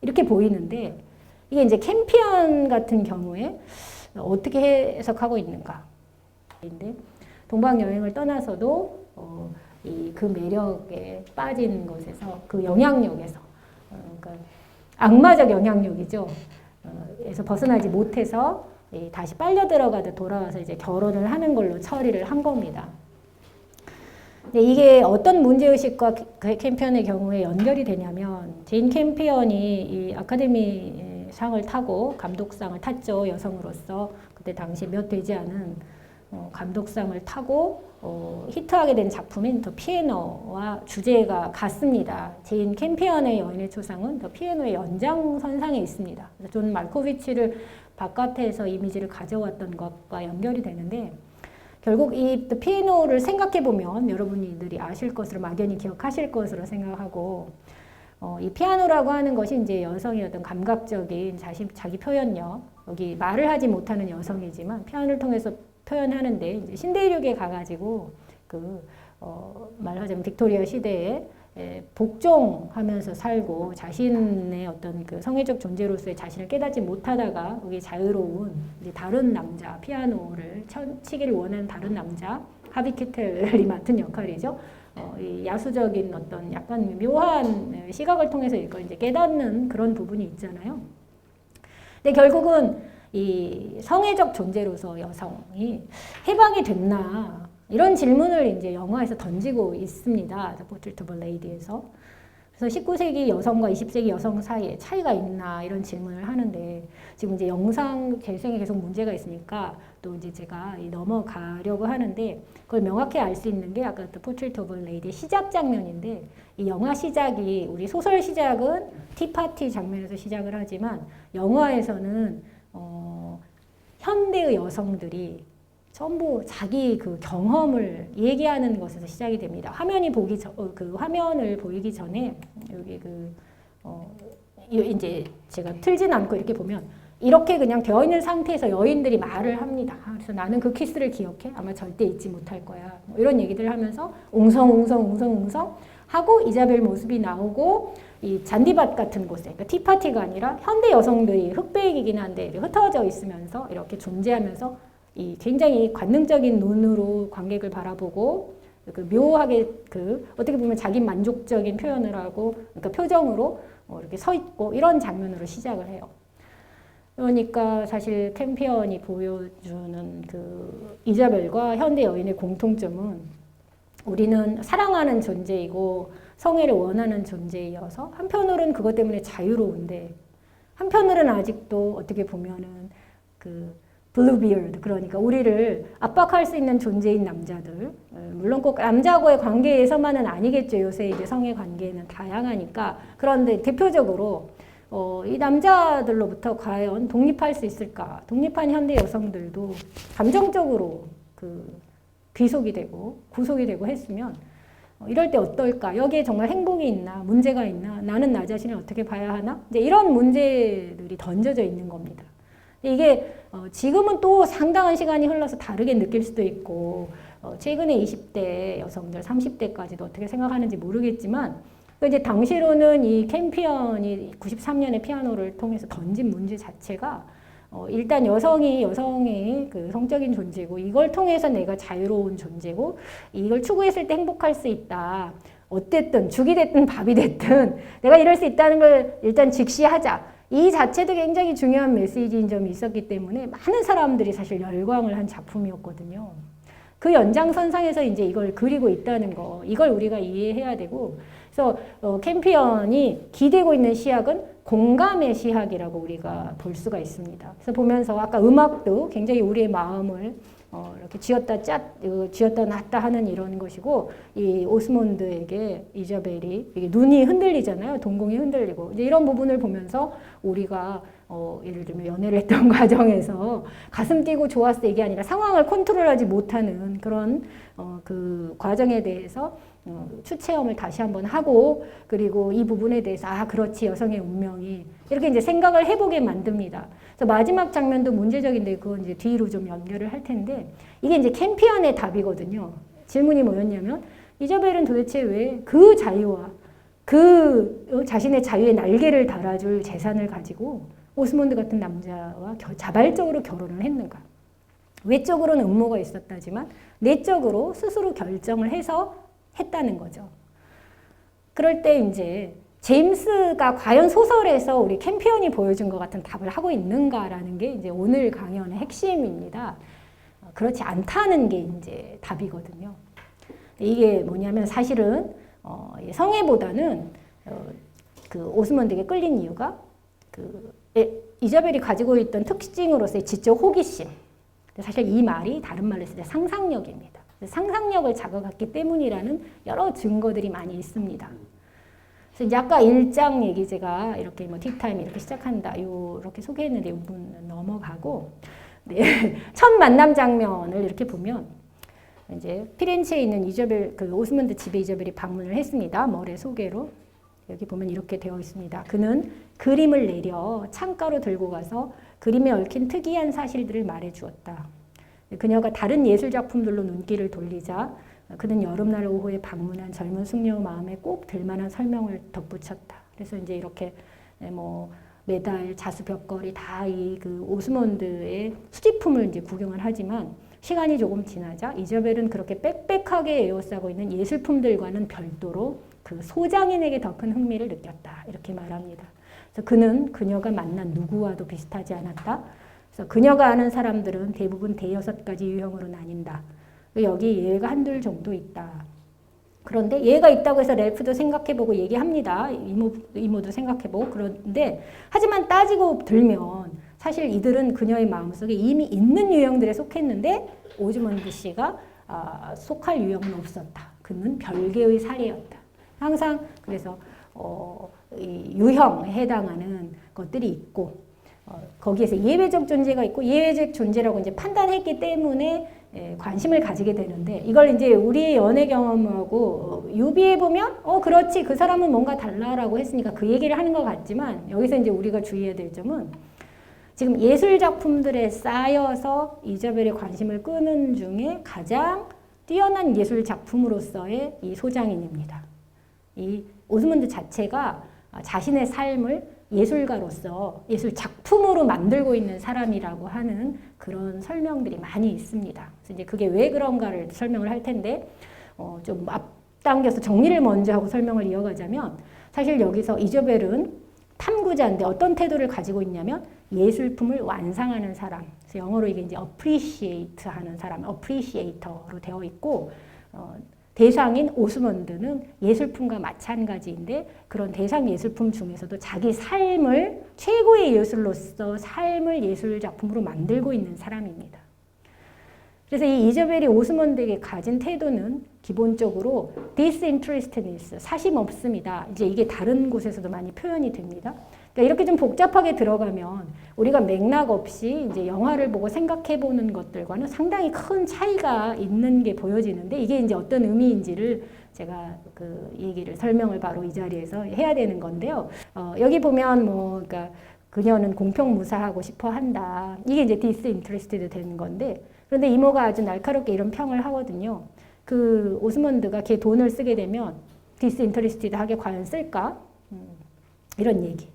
이렇게 보이는데 이게 이제 캠피언 같은 경우에 어떻게 해석하고 있는가. 인데 동방 여행을 떠나서도 그 매력에 빠진 것에서 그 영향력에서 그러니까 악마적 영향력이죠. 에서 벗어나지 못해서 다시 빨려 들어가듯 돌아와서 이제 결혼을 하는 걸로 처리를 한 겁니다. 근데 이게 어떤 문제의식과 캠피언의 경우에 연결이 되냐면 제인 캠피언이 이 아카데미 상을 타고 감독상을 탔죠. 여성으로서 그때 당시 몇 되지 않은 감독상을 타고 히트하게 된 작품인 더 피아노와 주제가 같습니다. 제인 캠피언의 여인의 초상은 더 피아노의 연장선상에 있습니다. 존 말코비치를 바깥에서 이미지를 가져왔던 것과 연결이 되는데 결국 이 피아노를 생각해보면 여러분들이 아실 것으로 막연히 기억하실 것으로 생각하고 이 피아노라고 하는 것이 이제 여성의 어떤 감각적인 자기 표현력 여기 말을 하지 못하는 여성이지만 피아노를 통해서 표현하는데 이제 신대륙에 가가지고 말하자면 빅토리아 시대에 복종하면서 살고 자신의 어떤 그 성애적 존재로서의 자신을 깨닫지 못하다가 여기 자유로운 이제 다른 남자 피아노를 치기를 원하는 다른 남자 하비 케텔이 맡은 역할이죠. 이 야수적인 어떤 약간 묘한 시각을 통해서 이걸 이제 깨닫는 그런 부분이 있잖아요. 근데 결국은 이 성애적 존재로서 여성이 해방이 됐나 이런 질문을 이제 영화에서 던지고 있습니다. The Portrait of a Lady에서. 그래서 19세기 여성과 20세기 여성 사이에 차이가 있나 이런 질문을 하는데 지금 이제 영상 재생에 계속 문제가 있으니까 또 이제 제가 넘어가려고 하는데 그걸 명확히 알 수 있는 게 아까 The Portrait of a Lady의 시작 장면인데 이 영화 시작이 우리 소설 시작은 티파티 장면에서 시작을 하지만 영화에서는 현대의 여성들이 전부 자기 그 경험을 얘기하는 것에서 시작이 됩니다. 그 화면을 보이기 전에 여기 이제 제가 틀진 않고 이렇게 보면 이렇게 그냥 되어 있는 상태에서 여인들이 말을 합니다. 그래서 나는 그 키스를 기억해. 아마 절대 잊지 못할 거야. 뭐 이런 얘기들을 하면서 웅성웅성 하고 이자벨 모습이 나오고 이 잔디밭 같은 곳에 그러니까 티파티가 아니라 현대 여성들이 흑백이긴 한데 흩어져 있으면서 이렇게 존재하면서 이 굉장히 관능적인 눈으로 관객을 바라보고 묘하게 어떻게 보면 자기 만족적인 표현을 하고 그러니까 표정으로 이렇게 서 있고 이런 장면으로 시작을 해요. 그러니까 사실 캠피언이 보여주는 그 이자벨과 현대 여인의 공통점은 우리는 사랑하는 존재이고 성애를 원하는 존재이어서 한편으로는 그것 때문에 자유로운데 한편으로는 아직도 어떻게 보면은 블루비어드 그러니까 우리를 압박할 수 있는 존재인 남자들 물론 꼭 남자하고의 관계에서만은 아니겠죠. 요새 이제 성의 관계는 다양하니까 그런데 대표적으로 이 남자들로부터 과연 독립할 수 있을까? 독립한 현대 여성들도 감정적으로 귀속이 되고 구속이 되고 했으면 이럴 때 어떨까? 여기에 정말 행복이 있나? 문제가 있나? 나는 나 자신을 어떻게 봐야 하나? 이제 이런 문제들이 던져져 있는 겁니다. 이게 지금은 또 상당한 시간이 흘러서 다르게 느낄 수도 있고 최근에 20대 여성들, 30대까지도 어떻게 생각하는지 모르겠지만 이제 당시로는 이 캠피언이 93년에 피아노를 통해서 던진 문제 자체가 일단 여성의 그 성적인 존재고 이걸 통해서 내가 자유로운 존재고 이걸 추구했을 때 행복할 수 있다. 어쨌든 죽이 됐든 밥이 됐든 내가 이럴 수 있다는 걸 일단 직시하자. 이 자체도 굉장히 중요한 메시지인 점이 있었기 때문에 많은 사람들이 사실 열광을 한 작품이었거든요. 그 연장선상에서 이제 이걸 그리고 있다는 거, 이걸 우리가 이해해야 되고, 그래서 캠피언이 기대고 있는 시학은 공감의 시학이라고 우리가 볼 수가 있습니다. 그래서 보면서 아까 음악도 굉장히 우리의 마음을 이렇게 쥐었다 놨다 하는 이런 것이고, 이 오스몬드에게 이자벨이 이게 눈이 흔들리잖아요. 동공이 흔들리고. 이제 이런 부분을 보면서 우리가 예를 들면 연애를 했던 과정에서 가슴 뛰고 좋았어 이게 아니라 상황을 컨트롤하지 못하는 그런 그 과정에 대해서 추체험을 다시 한번 하고 그리고 이 부분에 대해서 아 그렇지 여성의 운명이 이렇게 이제 생각을 해보게 만듭니다. 그래서 마지막 장면도 문제적인데 그건 이제 뒤로 좀 연결을 할 텐데 이게 이제 캠피언의 답이거든요. 질문이 뭐였냐면 이자벨은 도대체 왜 그 자유와 그 자신의 자유의 날개를 달아줄 재산을 가지고 오스몬드 같은 남자와 자발적으로 결혼을 했는가? 외적으로는 음모가 있었다지만 내적으로 스스로 결정을 해서 했다는 거죠. 그럴 때 이제 제임스가 과연 소설에서 우리 캠피언이 보여준 것 같은 답을 하고 있는가라는 게 이제 오늘 강연의 핵심입니다. 그렇지 않다는 게 이제 답이거든요. 이게 뭐냐면 사실은 성애보다는 그 오스몬드에게 끌린 이유가 그 이자벨이 가지고 있던 특징으로서의 지적 호기심. 사실 이 말이 다른 말로 했을 때 상상력입니다. 상상력을 자극했기 때문이라는 여러 증거들이 많이 있습니다. 그래서 이제 아까 1장 얘기 제가 이렇게 뭐 틱타임 이렇게 시작한다 이렇게 소개했는데 이 부분 넘어가고 네. 첫 만남 장면을 이렇게 보면 이제 피렌체에 있는 이자벨 그 오스몬드 집에 이자벨이 방문을 했습니다. 머레 소개로 여기 보면 이렇게 되어 있습니다. 그는 그림을 내려 창가로 들고 가서 그림에 얽힌 특이한 사실들을 말해 주었다. 그녀가 다른 예술 작품들로 눈길을 돌리자 그는 여름날 오후에 방문한 젊은 숙녀 마음에 꼭 들만한 설명을 덧붙였다. 그래서 이제 이렇게 뭐 메달, 자수, 벽걸이 다 이 그 오스몬드의 수집품을 이제 구경을 하지만 시간이 조금 지나자 이자벨은 그렇게 빽빽하게 에워싸고 있는 예술품들과는 별도로 그 소장인에게 더 큰 흥미를 느꼈다. 이렇게 말합니다. 그래서 그는 그녀가 만난 누구와도 비슷하지 않았다. 그래서 그녀가 아는 사람들은 대부분 대여섯 가지 유형으로 나뉜다. 여기 예가 한둘 정도 있다. 그런데 예가 있다고 해서 렐프도 생각해보고 얘기합니다. 이모도 생각해보고 그런데 하지만 따지고 들면 사실 이들은 그녀의 마음속에 이미 있는 유형들에 속했는데 오즈몬드 씨가 속할 유형은 없었다. 그는 별개의 사례였다. 항상 그래서 이 유형에 해당하는 것들이 있고 거기에서 예외적 존재가 있고 예외적 존재라고 이제 판단했기 때문에 관심을 가지게 되는데 이걸 이제 우리의 연애 경험하고 유비해 보면 그렇지 그 사람은 뭔가 달라라고 했으니까 그 얘기를 하는 것 같지만 여기서 이제 우리가 주의해야 될 점은 지금 예술 작품들에 쌓여서 이자벨의 관심을 끄는 중에 가장 뛰어난 예술 작품으로서의 이 소장인입니다. 이 오스몬드 자체가 자신의 삶을 예술가로서 예술 작품으로 만들고 있는 사람이라고 하는 그런 설명들이 많이 있습니다. 그래서 이제 그게 왜 그런가를 설명을 할 텐데 좀 앞당겨서 정리를 먼저 하고 설명을 이어가자면 사실 여기서 이자벨은 탐구자인데 어떤 태도를 가지고 있냐면 예술품을 완상하는 사람. 그래서 영어로 이게 이제 appreciate 하는 사람, appreciator로 되어 있고 대상인 오스몬드는 예술품과 마찬가지인데 그런 대상 예술품 중에서도 자기 삶을 최고의 예술로서 삶을 예술 작품으로 만들고 있는 사람입니다. 그래서 이 이자벨이 오스몬드에게 가진 태도는 기본적으로 disinterestedness, 사심 없습니다. 이제 이게 다른 곳에서도 많이 표현이 됩니다. 그러니까 이렇게 좀 복잡하게 들어가면 우리가 맥락 없이 이제 영화를 보고 생각해 보는 것들과는 상당히 큰 차이가 있는 게 보여지는데 이게 이제 어떤 의미인지를 제가 그 얘기를 설명을 바로 이 자리에서 해야 되는 건데요. 여기 보면 뭐 그러니까 그녀는 공평무사하고 싶어 한다. 이게 이제 disinterested 되는 건데 그런데 이모가 아주 날카롭게 이런 평을 하거든요. 그 오스몬드가 걔 돈을 쓰게 되면 disinterested하게 과연 쓸까? 이런 얘기.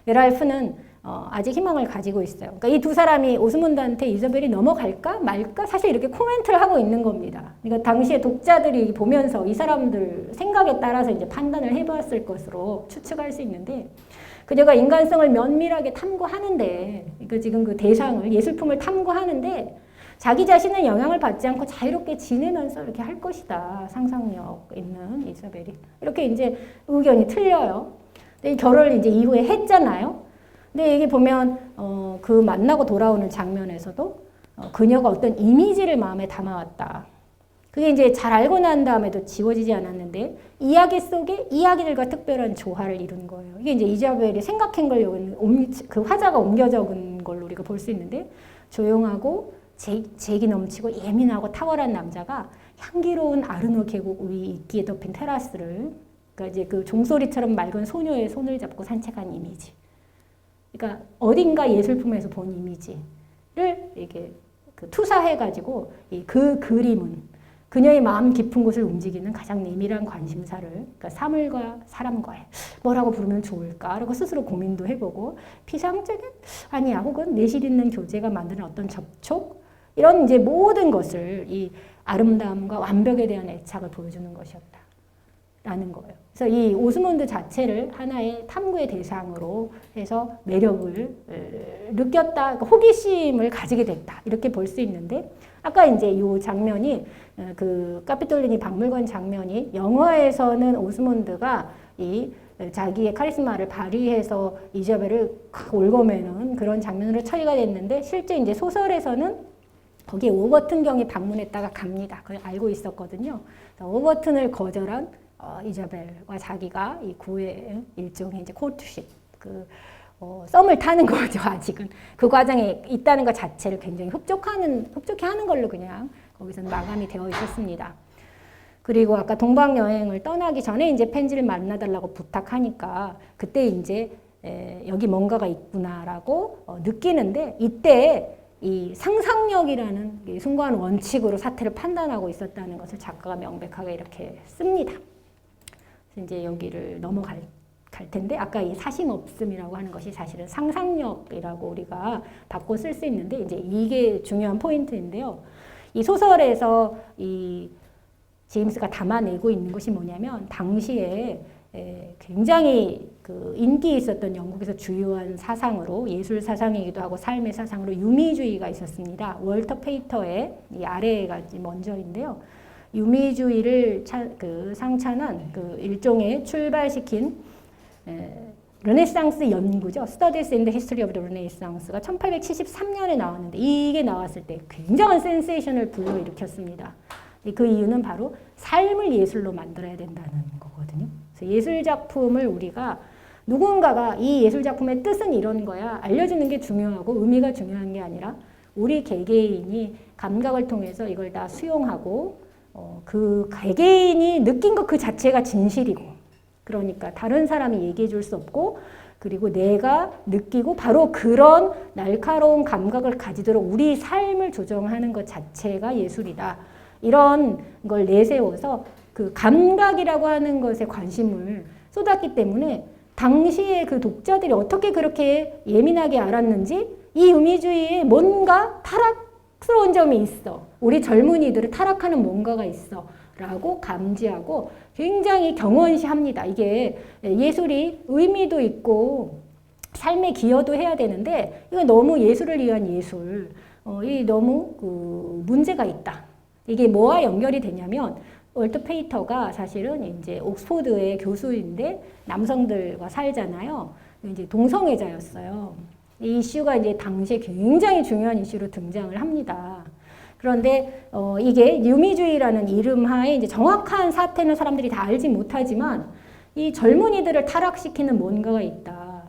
랄프는 아직 희망을 가지고 있어요. 그러니까 이 두 사람이 오스몬드한테 이자벨이 넘어갈까 말까 사실 이렇게 코멘트를 하고 있는 겁니다. 그러니까 당시에 독자들이 보면서 이 사람들 생각에 따라서 이제 판단을 해봤을 것으로 추측할 수 있는데 그녀가 인간성을 면밀하게 탐구하는데 그러니까 지금 그 대상을 예술품을 탐구하는데 자기 자신은 영향을 받지 않고 자유롭게 지내면서 이렇게 할 것이다. 상상력 있는 이자벨이. 이렇게 이제 의견이 틀려요. 근데 이 결혼을 이제 이후에 했잖아요. 근데 여기 보면 그 만나고 돌아오는 장면에서도 그녀가 어떤 이미지를 마음에 담아왔다. 그게 이제 잘 알고 난 다음에도 지워지지 않았는데 이야기 속에 이야기들과 특별한 조화를 이룬 거예요. 이게 이제 이자벨이 생각한 걸 여기 그 화자가 옮겨 적은 걸로 우리가 볼 수 있는데 조용하고 재기 넘치고 예민하고 탁월한 남자가 향기로운 아르노 계곡 위 이끼에 덮인 테라스를 그러니까 이제 그 종소리처럼 맑은 소녀의 손을 잡고 산책한 이미지. 그러니까 어딘가 예술품에서 본 이미지를 이렇게 그 투사해가지고 그 그림은 그녀의 마음 깊은 곳을 움직이는 가장 내밀한 관심사를 그러니까 사물과 사람과의 뭐라고 부르면 좋을까? 라고 스스로 고민도 해보고 피상적인 아니야 혹은 내실 있는 교제가 만드는 어떤 접촉 이런 이제 모든 것을 이 아름다움과 완벽에 대한 애착을 보여주는 것이었다. 라는 거예요. 그래서 이 오스몬드 자체를 하나의 탐구의 대상으로 해서 매력을 느꼈다, 호기심을 가지게 됐다. 이렇게 볼 수 있는데, 아까 이제 이 장면이, 그 카피톨리니 박물관 장면이 영화에서는 오스몬드가 이 자기의 카리스마를 발휘해서 이자벨을 올거매는 그런 장면으로 처리가 됐는데, 실제 이제 소설에서는 거기에 오버튼 경이 방문했다가 갑니다. 그걸 알고 있었거든요. 오버튼을 거절한 이자벨과 자기가 이 구의 일종의 이제 코르트십, 썸을 타는 거죠, 아직은. 그 과정에 있다는 것 자체를 굉장히 흡족해 하는 걸로 그냥 거기서는 마감이 되어 있었습니다. 그리고 아까 동방 여행을 떠나기 전에 이제 펜지를 만나달라고 부탁하니까 그때 이제 여기 뭔가가 있구나라고 느끼는데 이때 이 상상력이라는 숭고한 원칙으로 사태를 판단하고 있었다는 것을 작가가 명백하게 이렇게 씁니다. 이제 여기를 넘어갈 텐데 아까 이 사심 없음이라고 하는 것이 사실은 상상력이라고 우리가 바꿔 쓸 수 있는데 이제 이게 중요한 포인트인데요. 이 소설에서 이 제임스가 담아내고 있는 것이 뭐냐면 당시에 굉장히 그 인기 있었던 영국에서 주요한 사상으로 예술 사상이기도 하고 삶의 사상으로 유미주의가 있었습니다. 월터 페이터의 이 아래가 먼저인데요. 유미주의를 상찬한 그 일종의 출발시킨 르네상스 연구죠. Studies in the History of the Renaissance가 1873년에 나왔는데 이게 나왔을 때 굉장한 센세이션을 불러일으켰습니다. 그 이유는 바로 삶을 예술로 만들어야 된다는 거거든요. 그래서 예술 작품을 우리가 누군가가 이 예술 작품의 뜻은 이런 거야 알려주는 게 중요하고 의미가 중요한 게 아니라 우리 개개인이 감각을 통해서 이걸 다 수용하고 그 개개인이 느낀 것 그 자체가 진실이고 그러니까 다른 사람이 얘기해 줄 수 없고 그리고 내가 느끼고 바로 그런 날카로운 감각을 가지도록 우리 삶을 조정하는 것 자체가 예술이다. 이런 걸 내세워서 그 감각이라고 하는 것에 관심을 쏟았기 때문에 당시에 그 독자들이 어떻게 그렇게 예민하게 알았는지 이 유미주의에 뭔가 타락스러운 점이 있어. 우리 젊은이들을 타락하는 뭔가가 있어. 라고 감지하고 굉장히 경원시합니다. 이게 예술이 의미도 있고 삶에 기여도 해야 되는데 이건 너무 예술을 위한 예술, 이 너무 문제가 있다. 이게 뭐와 연결이 되냐면 월터 페이터가 사실은 이제 옥스포드의 교수인데 남성들과 살잖아요. 이제 동성애자였어요. 이 이슈가 이제 당시에 굉장히 중요한 이슈로 등장을 합니다. 그런데 이게 유미주의라는 이름 하에 이제 정확한 사태는 사람들이 다 알지 못하지만 이 젊은이들을 타락시키는 뭔가가 있다.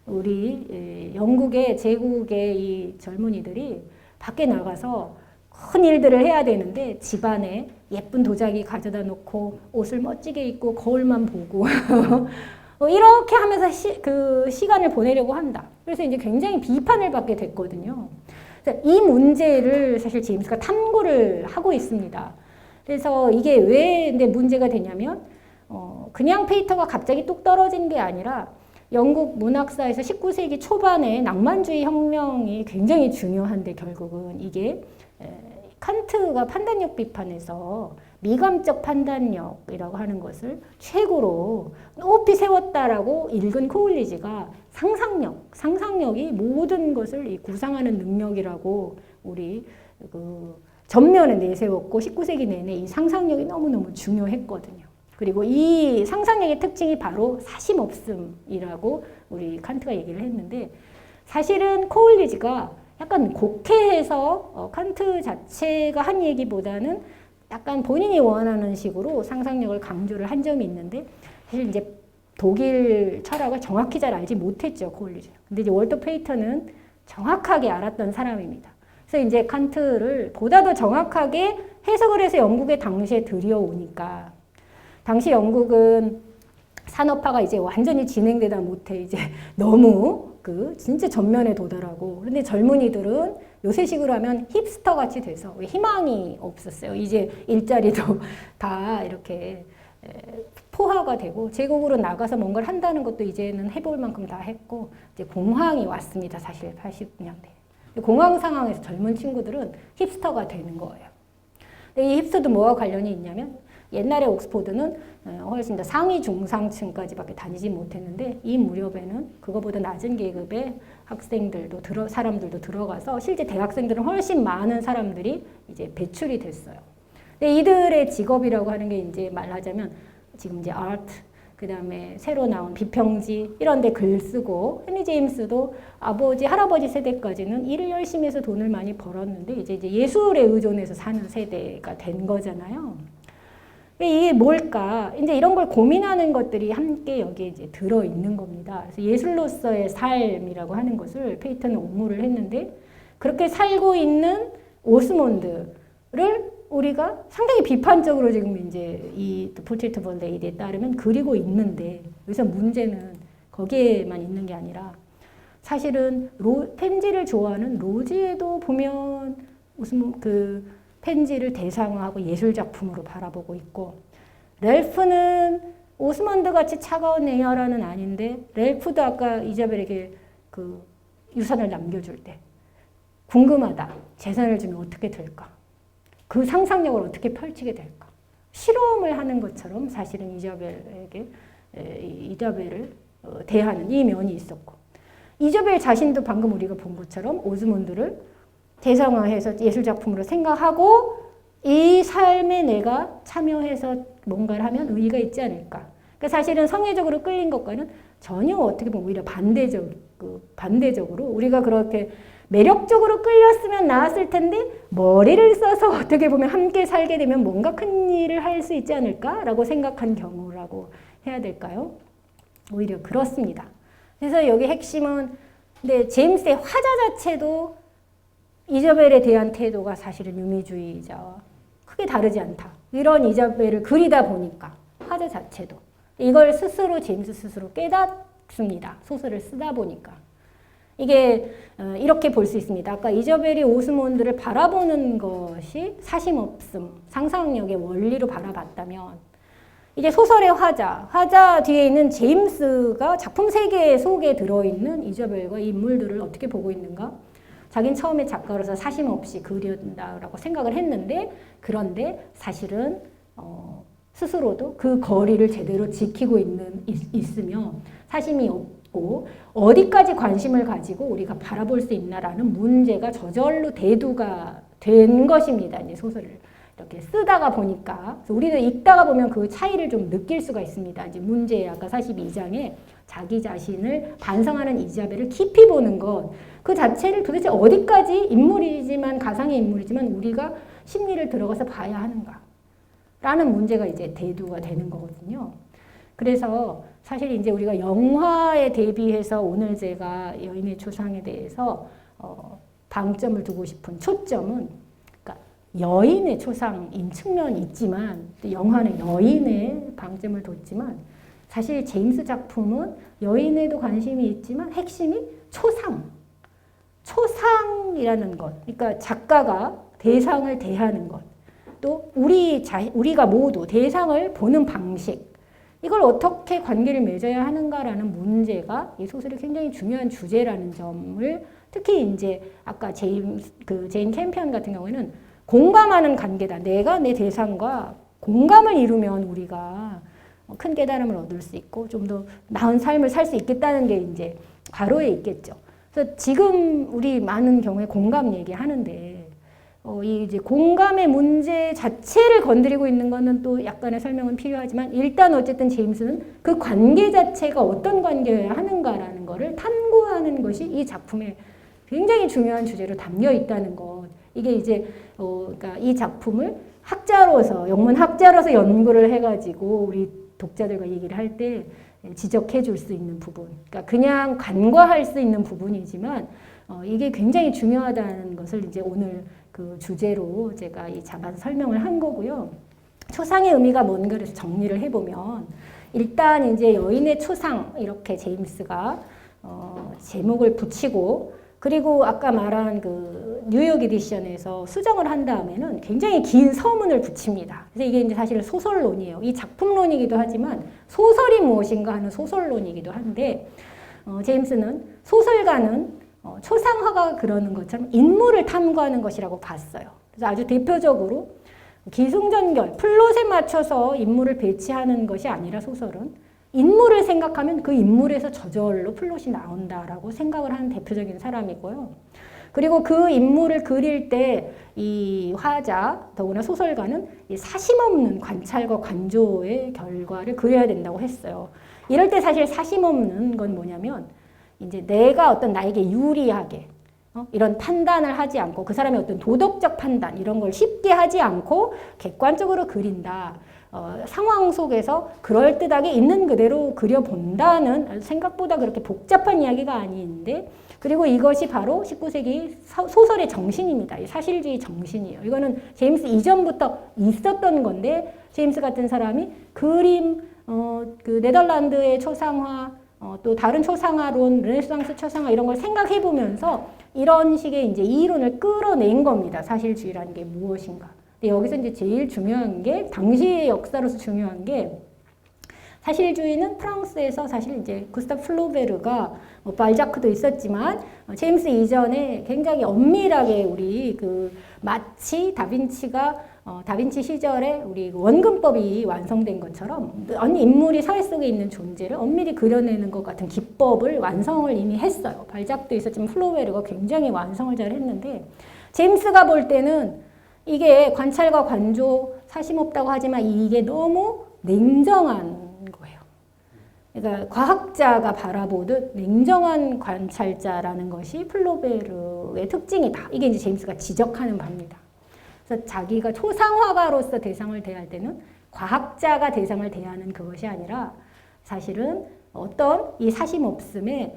우리 영국의 제국의 이 젊은이들이 밖에 나가서 큰 일들을 해야 되는데 집안에 예쁜 도자기 가져다 놓고 옷을 멋지게 입고 거울만 보고 이렇게 하면서 시간을 보내려고 한다. 그래서 이제 굉장히 비판을 받게 됐거든요. 이 문제를 사실 제임스가 탐구를 하고 있습니다. 그래서 이게 왜 근데 문제가 되냐면 그냥 페이터가 갑자기 뚝 떨어진 게 아니라 영국 문학사에서 19세기 초반에 낭만주의 혁명이 굉장히 중요한데 결국은 이게 칸트가 판단력 비판에서 미감적 판단력이라고 하는 것을 최고로 높이 세웠다라고 읽은 코울리지가 상상력이 모든 것을 구상하는 능력이라고 우리 전면에 내세웠고 19세기 내내 이 상상력이 너무너무 중요했거든요. 그리고 이 상상력의 특징이 바로 사심 없음이라고 우리 칸트가 얘기를 했는데 사실은 코울리지가 약간 곡해해서 칸트 자체가 한 얘기보다는 약간 본인이 원하는 식으로 상상력을 강조를 한 점이 있는데 사실 이제 독일 철학을 정확히 잘 알지 못했죠, 코올리즈. 근데 이제 월터 페이턴은 정확하게 알았던 사람입니다. 그래서 이제 칸트를 보다 더 정확하게 해석을 해서 영국에 당시에 들여오니까 당시 영국은 산업화가 이제 완전히 진행되다 못해 이제 너무 그 진짜 전면에 도달하고 그런데 젊은이들은 요새식으로 하면 힙스터 같이 돼서 희망이 없었어요. 이제 일자리도 다 이렇게 포화가 되고 제국으로 나가서 뭔가를 한다는 것도 이제는 해볼 만큼 다 했고 이제 공황이 왔습니다. 사실 80년대. 공황 상황에서 젊은 친구들은 힙스터가 되는 거예요. 이 힙스터도 뭐와 관련이 있냐면 옛날에 옥스포드는 훨씬 더 상위 중상층까지밖에 다니지 못했는데 이 무렵에는 그거보다 낮은 계급의 학생들도 사람들도 들어가서 실제 대학생들은 훨씬 많은 사람들이 이제 배출이 됐어요. 근데 이들의 직업이라고 하는 게 이제 말하자면 지금 이제 아트, 그 다음에 새로 나온 비평지 이런 데 글 쓰고 헨리 제임스도 아버지, 할아버지 세대까지는 일을 열심히 해서 돈을 많이 벌었는데 이제 예술에 의존해서 사는 세대가 된 거잖아요. 이게 뭘까? 이제 이런 걸 고민하는 것들이 함께 여기에 이제 들어있는 겁니다. 그래서 예술로서의 삶이라고 하는 것을 페이턴은 옹호를 했는데 그렇게 살고 있는 오스몬드를 우리가 상당히 비판적으로 지금 이제 이 포트레이트 오브 레이디에 따르면 그리고 있는데 여기서 문제는 거기에만 있는 게 아니라 사실은 펜지를 좋아하는 로지에도 보면 무슨 그 펜지를 대상화하고 예술작품으로 바라보고 있고 렐프는 오스몬드 같이 차가운 애혈아는 아닌데 렐프도 아까 이자벨에게 그 유산을 남겨줄 때 궁금하다. 재산을 주면 어떻게 될까? 그 상상력을 어떻게 펼치게 될까? 실험을 하는 것처럼 사실은 이자벨을 대하는 이 면이 있었고 이자벨 자신도 방금 우리가 본 것처럼 오스몬드를 대상화해서 예술작품으로 생각하고 이 삶에 내가 참여해서 뭔가를 하면 의의가 있지 않을까. 그러니까 사실은 성애적으로 끌린 것과는 전혀 어떻게 보면 오히려 반대적으로 우리가 그렇게 매력적으로 끌렸으면 나았을 텐데 머리를 써서 어떻게 보면 함께 살게 되면 뭔가 큰 일을 할 수 있지 않을까라고 생각한 경우라고 해야 될까요? 오히려 그렇습니다. 그래서 여기 핵심은 근데 제임스의 화자 자체도 이자벨에 대한 태도가 사실은 유미주의자와 크게 다르지 않다. 이런 이자벨을 그리다 보니까 화자 자체도 이걸 제임스 스스로 깨닫습니다. 소설을 쓰다 보니까. 이게 이렇게 볼 수 있습니다. 아까 이자벨이 오스몬드를 바라보는 것이 사심없음, 상상력의 원리로 바라봤다면 이제 소설의 화자 뒤에 있는 제임스가 작품 세계 속에 들어있는 이자벨과 인물들을 어떻게 보고 있는가? 자기는 처음에 작가로서 사심 없이 그린다라고 생각을 했는데 그런데 사실은 스스로도 그 거리를 제대로 지키고 있으며 사심이 없고 어디까지 관심을 가지고 우리가 바라볼 수 있나라는 문제가 저절로 대두가 된 것입니다. 이제 소설을 이렇게 쓰다가 보니까 우리도 읽다가 보면 그 차이를 좀 느낄 수가 있습니다. 이제 문제 아까 42장에 자기 자신을 반성하는 이자벨을 깊이 보는 것 그 자체를 도대체 어디까지 인물이지만 가상의 인물이지만 우리가 심리를 들어가서 봐야 하는가 라는 문제가 이제 대두가 되는 거거든요. 그래서 사실 이제 우리가 영화에 대비해서 오늘 제가 여인의 초상에 대해서 방점을 두고 싶은 초점은 그러니까 여인의 초상인 측면이 있지만 영화는 여인의 방점을 뒀지만 사실 제임스 작품은 여인에도 관심이 있지만 핵심이 초상이라는 것. 그러니까 작가가 대상을 대하는 것. 또 우리가 모두 대상을 보는 방식. 이걸 어떻게 관계를 맺어야 하는가라는 문제가 이 소설의 굉장히 중요한 주제라는 점을 특히 이제 아까 제인 캠피언 같은 경우에는 공감하는 관계다. 내가 내 대상과 공감을 이루면 우리가 큰 깨달음을 얻을 수 있고 좀 더 나은 삶을 살 수 있겠다는 게 이제 괄호에 있겠죠. 그래서 지금 우리 많은 경우에 공감 얘기하는데 이 이제 공감의 문제 자체를 건드리고 있는 거는 또 약간의 설명은 필요하지만 일단 어쨌든 제임스는 그 관계 자체가 어떤 관계여야 하는가라는 거를 탐구하는 것이 이 작품의 굉장히 중요한 주제로 담겨 있다는 것. 이게 이제 그러니까 이 작품을 학자로서, 영문 학자로서 연구를 해가지고 우리 독자들과 얘기를 할 때 지적해 줄 수 있는 부분. 그러니까 그냥 간과할 수 있는 부분이지만 이게 굉장히 중요하다는 것을 이제 오늘 그 주제로 제가 잡아서 설명을 한 거고요. 초상의 의미가 뭔가 그래서 정리를 해보면 일단 이제 여인의 초상 이렇게 제임스가 제목을 붙이고 그리고 아까 말한 그 뉴욕 에디션에서 수정을 한 다음에는 굉장히 긴 서문을 붙입니다. 그래서 이게 이제 사실 소설론이에요. 이 작품론이기도 하지만 소설이 무엇인가 하는 소설론이기도 한데 제임스는 소설가는 초상화가 그러는 것처럼 인물을 탐구하는 것이라고 봤어요. 그래서 아주 대표적으로 기승전결, 플롯에 맞춰서 인물을 배치하는 것이 아니라 소설은 인물을 생각하면 그 인물에서 저절로 플롯이 나온다라고 생각을 하는 대표적인 사람이고요. 그리고 그 인물을 그릴 때 이 화자, 더구나 소설가는 이 사심없는 관찰과 관조의 결과를 그려야 된다고 했어요. 이럴 때 사실 사심없는 건 뭐냐면 이제 내가 어떤 나에게 유리하게 이런 판단을 하지 않고 그 사람의 어떤 도덕적 판단 이런 걸 쉽게 하지 않고 객관적으로 그린다. 상황 속에서 그럴듯하게 있는 그대로 그려본다는 생각보다 그렇게 복잡한 이야기가 아닌데 그리고 이것이 바로 19세기 소설의 정신입니다. 이 사실주의 정신이에요. 이거는 제임스 이전부터 있었던 건데 제임스 같은 사람이 그림, 그 네덜란드의 초상화, 또 다른 초상화론, 르네상스 초상화 이런 걸 생각해 보면서 이런 식의 이제 이론을 끌어낸 겁니다. 사실주의라는 게 무엇인가. 근데 여기서 이제 제일 중요한 게 당시의 역사로서 중요한 게 사실주의는 프랑스에서 사실 이제 구스타프 플로베르가 발자크도 있었지만 제임스 이전에 굉장히 엄밀하게 우리 그 마치 다빈치 시절에 우리 원근법이 완성된 것처럼 어느 인물이 사회 속에 있는 존재를 엄밀히 그려내는 것 같은 기법을 완성을 이미 했어요. 발작도 있었지만 플로베르가 굉장히 완성을 잘 했는데 제임스가 볼 때는 이게 관찰과 관조 사심없다고 하지만 이게 너무 냉정한 거예요. 그러니까 과학자가 바라보듯 냉정한 관찰자라는 것이 플로베르의 특징이다. 이게 이제 제임스가 지적하는 바입니다. 그래서 자기가 초상화가로서 대상을 대할 때는 과학자가 대상을 대하는 그것이 아니라 사실은 어떤 이 사심 없음에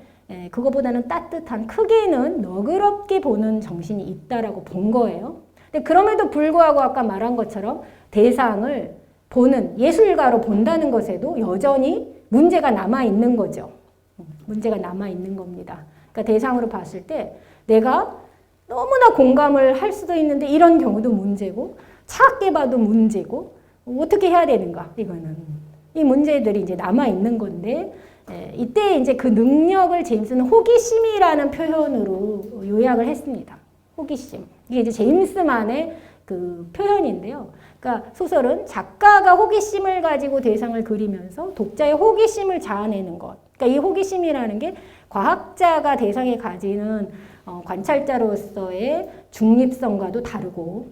그거보다는 따뜻한 크게는 너그럽게 보는 정신이 있다라고 본 거예요. 근데 그럼에도 불구하고 아까 말한 것처럼 대상을 보는 예술가로 본다는 것에도 여전히 문제가 남아 있는 거죠. 문제가 남아 있는 겁니다. 그러니까 대상으로 봤을 때 내가 너무나 공감을 할 수도 있는데 이런 경우도 문제고 차갑게 봐도 문제고 어떻게 해야 되는가 이거는 이 문제들이 이제 남아 있는 건데 이때 이제 그 능력을 제임스는 호기심이라는 표현으로 요약을 했습니다. 호기심 이게 이제 제임스만의 그 표현인데요. 그러니까 소설은 작가가 호기심을 가지고 대상을 그리면서 독자의 호기심을 자아내는 것. 그러니까 이 호기심이라는 게 과학자가 대상에 가지는 관찰자로서의 중립성과도 다르고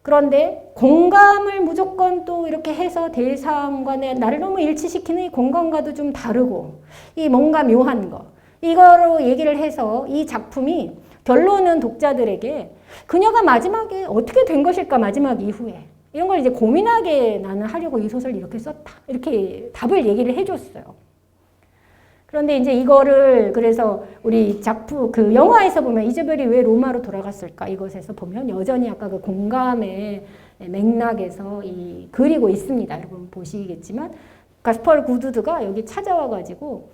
그런데 공감을 무조건 또 이렇게 해서 대상과 나를 너무 일치시키는 이 공감과도 좀 다르고 이 뭔가 묘한 거 이거로 얘기를 해서 이 작품이 결론은 독자들에게 그녀가 마지막에 어떻게 된 것일까 마지막 이후에 이런 걸 이제 고민하게 나는 하려고 이 소설을 이렇게 썼다 이렇게 답을 얘기를 해줬어요. 그런데 이제 이거를 그래서 우리 작품 그 영화에서 보면 이자벨이 왜 로마로 돌아갔을까 이것에서 보면 여전히 아까 그 공감의 맥락에서 이 그리고 있습니다. 여러분 보시겠지만 가스퍼르 구두드가 여기 찾아와 가지고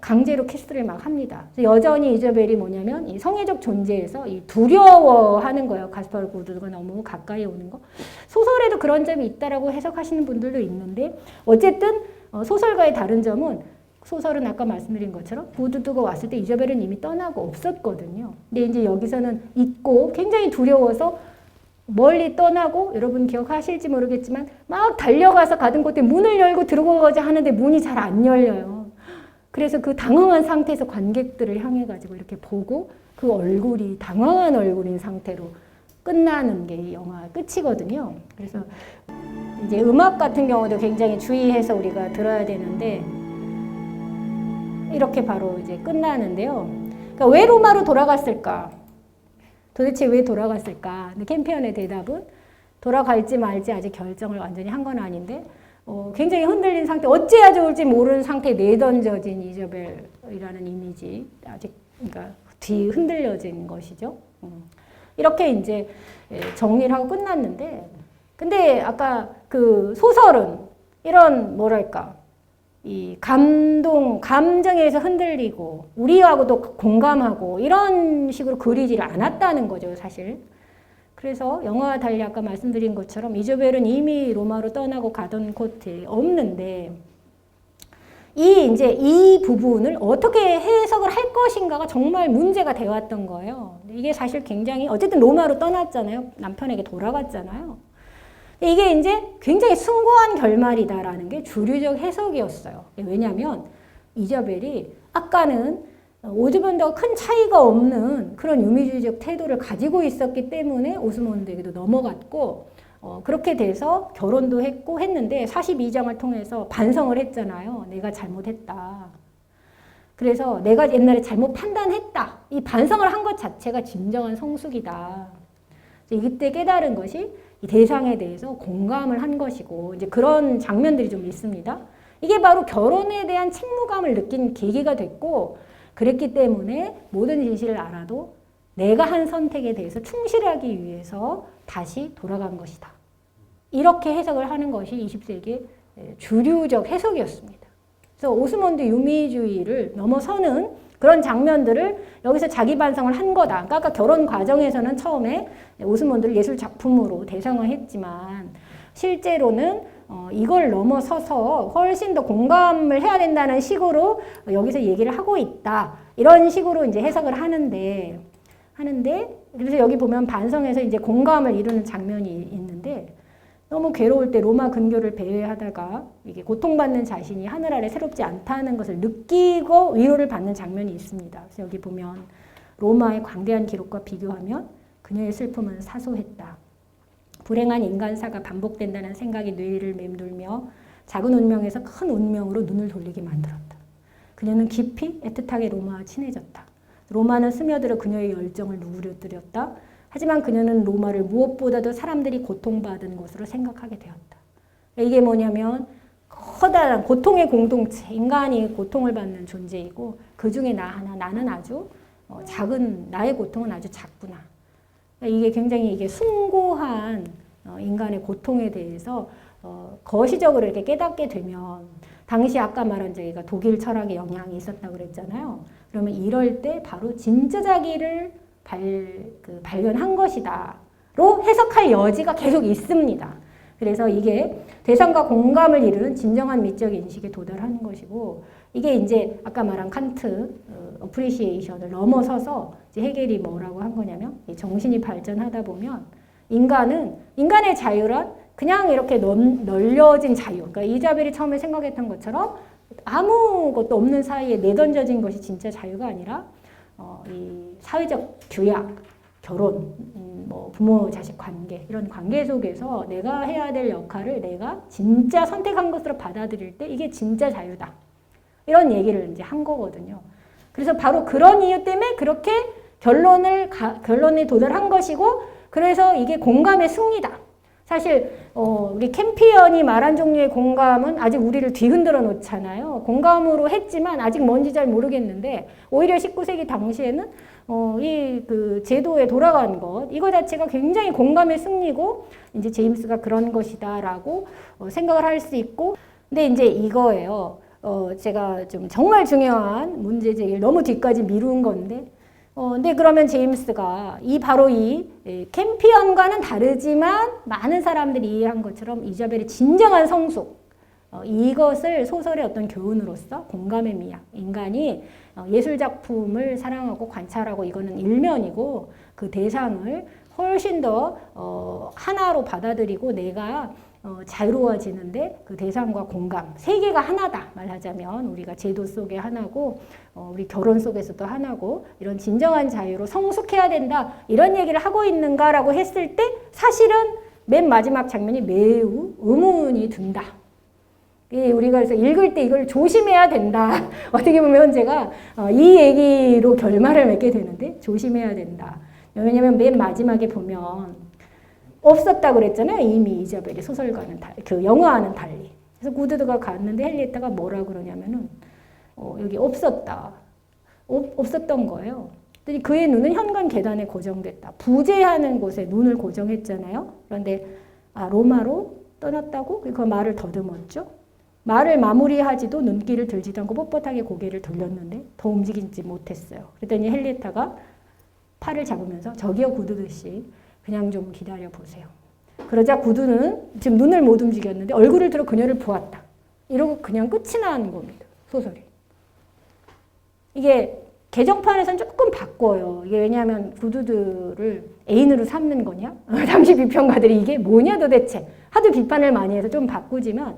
강제로 키스를 막 합니다. 여전히 이자벨이 뭐냐면 이 성애적 존재에서 이 두려워하는 거예요. 가스퍼르 구두드가 너무 가까이 오는 거. 소설에도 그런 점이 있다라고 해석하시는 분들도 있는데 어쨌든 소설과의 다른 점은 소설은 아까 말씀드린 것처럼 구두드가 왔을 때 이자벨은 이미 떠나고 없었거든요. 근데 이제 여기서는 있고 굉장히 두려워서 멀리 떠나고 여러분 기억하실지 모르겠지만 막 달려가서 가든 곳에 문을 열고 들어가고자 하는데 문이 잘 안 열려요. 그래서 그 당황한 상태에서 관객들을 향해 가지고 이렇게 보고 그 얼굴이 당황한 얼굴인 상태로 끝나는 게 이 영화 끝이거든요. 그래서 이제 음악 같은 경우도 굉장히 주의해서 우리가 들어야 되는데 이렇게 바로 이제 끝나는데요. 그러니까 왜 로마로 돌아갔을까? 도대체 왜 돌아갔을까? 캠피언의 대답은 돌아갈지 말지 아직 결정을 완전히 한 건 아닌데 굉장히 흔들린 상태, 어찌해야 좋을지 모르는 상태에 내던져진 이저벨이라는 이미지, 아직 그러니까 뒤 흔들려진 것이죠. 이렇게 이제 정리를 하고 끝났는데, 근데 아까 그 소설은 이런 뭐랄까 이 감정에서 흔들리고 우리하고도 공감하고 이런 식으로 그리지를 않았다는 거죠, 사실. 그래서 영화와 달리 아까 말씀드린 것처럼 이조벨은 이미 로마로 떠나고 가던 곳에 없는데 이 부분을 어떻게 해석을 할 것인가가 정말 문제가 되어왔던 거예요. 이게 사실 굉장히 어쨌든 로마로 떠났잖아요. 남편에게 돌아갔잖아요. 이게 이제 굉장히 숭고한 결말이다라는 게 주류적 해석이었어요. 왜냐하면 이자벨이 아까는 오즈본드와 큰 차이가 없는 그런 유미주의적 태도를 가지고 있었기 때문에 오스몬드에게도 넘어갔고 그렇게 돼서 결혼도 했고 했는데 42장을 통해서 반성을 했잖아요. 내가 잘못했다. 그래서 내가 옛날에 잘못 판단했다. 이 반성을 한 것 자체가 진정한 성숙이다. 이때 깨달은 것이 이 대상에 대해서 공감을 한 것이고 이제 그런 장면들이 좀 있습니다. 이게 바로 결혼에 대한 책무감을 느낀 계기가 됐고 그랬기 때문에 모든 진실을 알아도 내가 한 선택에 대해서 충실하기 위해서 다시 돌아간 것이다. 이렇게 해석을 하는 것이 20세기의 주류적 해석이었습니다. 그래서 오스몬드 유미주의를 넘어서는 그런 장면들을 여기서 자기 반성을 한 거다. 그러니까 아까 결혼 과정에서는 처음에 오스몬드를 예술 작품으로 대상화했지만 실제로는 이걸 넘어서서 훨씬 더 공감을 해야 된다는 식으로 여기서 얘기를 하고 있다. 이런 식으로 이제 해석을 하는데 그래서 여기 보면 반성해서 이제 공감을 이루는 장면이 있는데 너무 괴로울 때 로마 근교를 배회하다가 이게 고통받는 자신이 하늘 아래 새롭지 않다는 것을 느끼고 위로를 받는 장면이 있습니다. 그래서 여기 보면 로마의 광대한 기록과 비교하면 그녀의 슬픔은 사소했다. 불행한 인간사가 반복된다는 생각이 뇌를 맴돌며 작은 운명에서 큰 운명으로 눈을 돌리게 만들었다. 그녀는 깊이 애틋하게 로마와 친해졌다. 로마는 스며들어 그녀의 열정을 누그러뜨렸다. 하지만 그녀는 로마를 무엇보다도 사람들이 고통받은 곳으로 생각하게 되었다. 이게 뭐냐면 커다란 고통의 공동체, 인간이 고통을 받는 존재이고 그 중에 나는 아주 작은, 나의 고통은 아주 작구나. 이게 굉장히 이게 숭고한 인간의 고통에 대해서 거시적으로 이렇게 깨닫게 되면 당시 아까 말한 저희가 독일 철학의 영향이 있었다고 그랬잖아요. 그러면 이럴 때 바로 진짜 자기를 발견한 것이다로 해석할 여지가 계속 있습니다. 그래서 이게 대상과 공감을 이루는 진정한 미적 인식에 도달하는 것이고 이게 이제 아까 말한 칸트 어프리시에이션을 넘어서서 이제 해겔이 뭐라고 한 거냐면 정신이 발전하다 보면 인간의 자유란 그냥 이렇게 널려진 자유. 그러니까 이자벨이 처음에 생각했던 것처럼 아무것도 없는 사이에 내던져진 것이 진짜 자유가 아니라 이 사회적 규약, 결혼, 뭐 부모 자식 관계 이런 관계 속에서 내가 해야 될 역할을 내가 진짜 선택한 것으로 받아들일 때 이게 진짜 자유다. 이런 얘기를 이제 한 거거든요. 그래서 바로 그런 이유 때문에 그렇게 결론에 도달한 것이고 그래서 이게 공감의 승리다. 사실 우리 캠피언이 말한 종류의 공감은 아직 우리를 뒤흔들어 놓잖아요. 공감으로 했지만 아직 뭔지 잘 모르겠는데 오히려 19세기 당시에는 이 그 제도에 돌아간 것 이거 자체가 굉장히 공감의 승리고 이제 제임스가 그런 것이다라고 생각을 할 수 있고 근데 이제 이거예요. 제가 좀 정말 중요한 문제 제기를 너무 뒤까지 미룬 건데 근데 그러면 제임스가 바로 이 캠피언과는 다르지만 많은 사람들이 이해한 것처럼 이자벨의 진정한 성숙 이것을 소설의 어떤 교훈으로서 공감의 미학 인간이 예술작품을 사랑하고 관찰하고 이거는 일면이고 그 대상을 훨씬 더 하나로 받아들이고 내가 자유로워지는데 그 대상과 공감 세 개가 하나다 말하자면 우리가 제도 속에 하나고 우리 결혼 속에서도 하나고 이런 진정한 자유로 성숙해야 된다 이런 얘기를 하고 있는가라고 했을 때 사실은 맨 마지막 장면이 매우 의문이 든다. 우리가 그래서 읽을 때 이걸 조심해야 된다. 어떻게 보면 제가 이 얘기로 결말을 맺게 되는데 조심해야 된다. 왜냐하면 맨 마지막에 보면 없었다고 그랬잖아요. 이미 이자벨이 소설과는 그 영화와는 달리. 그래서 구두드가 갔는데 헨리에타가 뭐라 그러냐면은 여기 없었다. 없었던 거예요. 그랬더니 그의 눈은 현관 계단에 고정됐다. 부재하는 곳에 눈을 고정했잖아요. 그런데 로마로 떠났다고? 그 말을 더듬었죠. 말을 마무리하지도 눈길을 들지도 않고 뻣뻣하게 고개를 돌렸는데 더 움직이지 못했어요. 그랬더니 헨리에타가 팔을 잡으면서 저기요 구두드 씨 그냥 좀 기다려 보세요. 그러자 구두는 지금 눈을 못 움직였는데 얼굴을 들어 그녀를 보았다. 이러고 그냥 끝이 나는 겁니다. 소설이. 이게 개정판에서는 조금 바꿔요. 이게 왜냐하면 구두드를 애인으로 삼는 거냐? 당시 비평가들이 이게 뭐냐 도대체 하도 비판을 많이 해서 좀 바꾸지만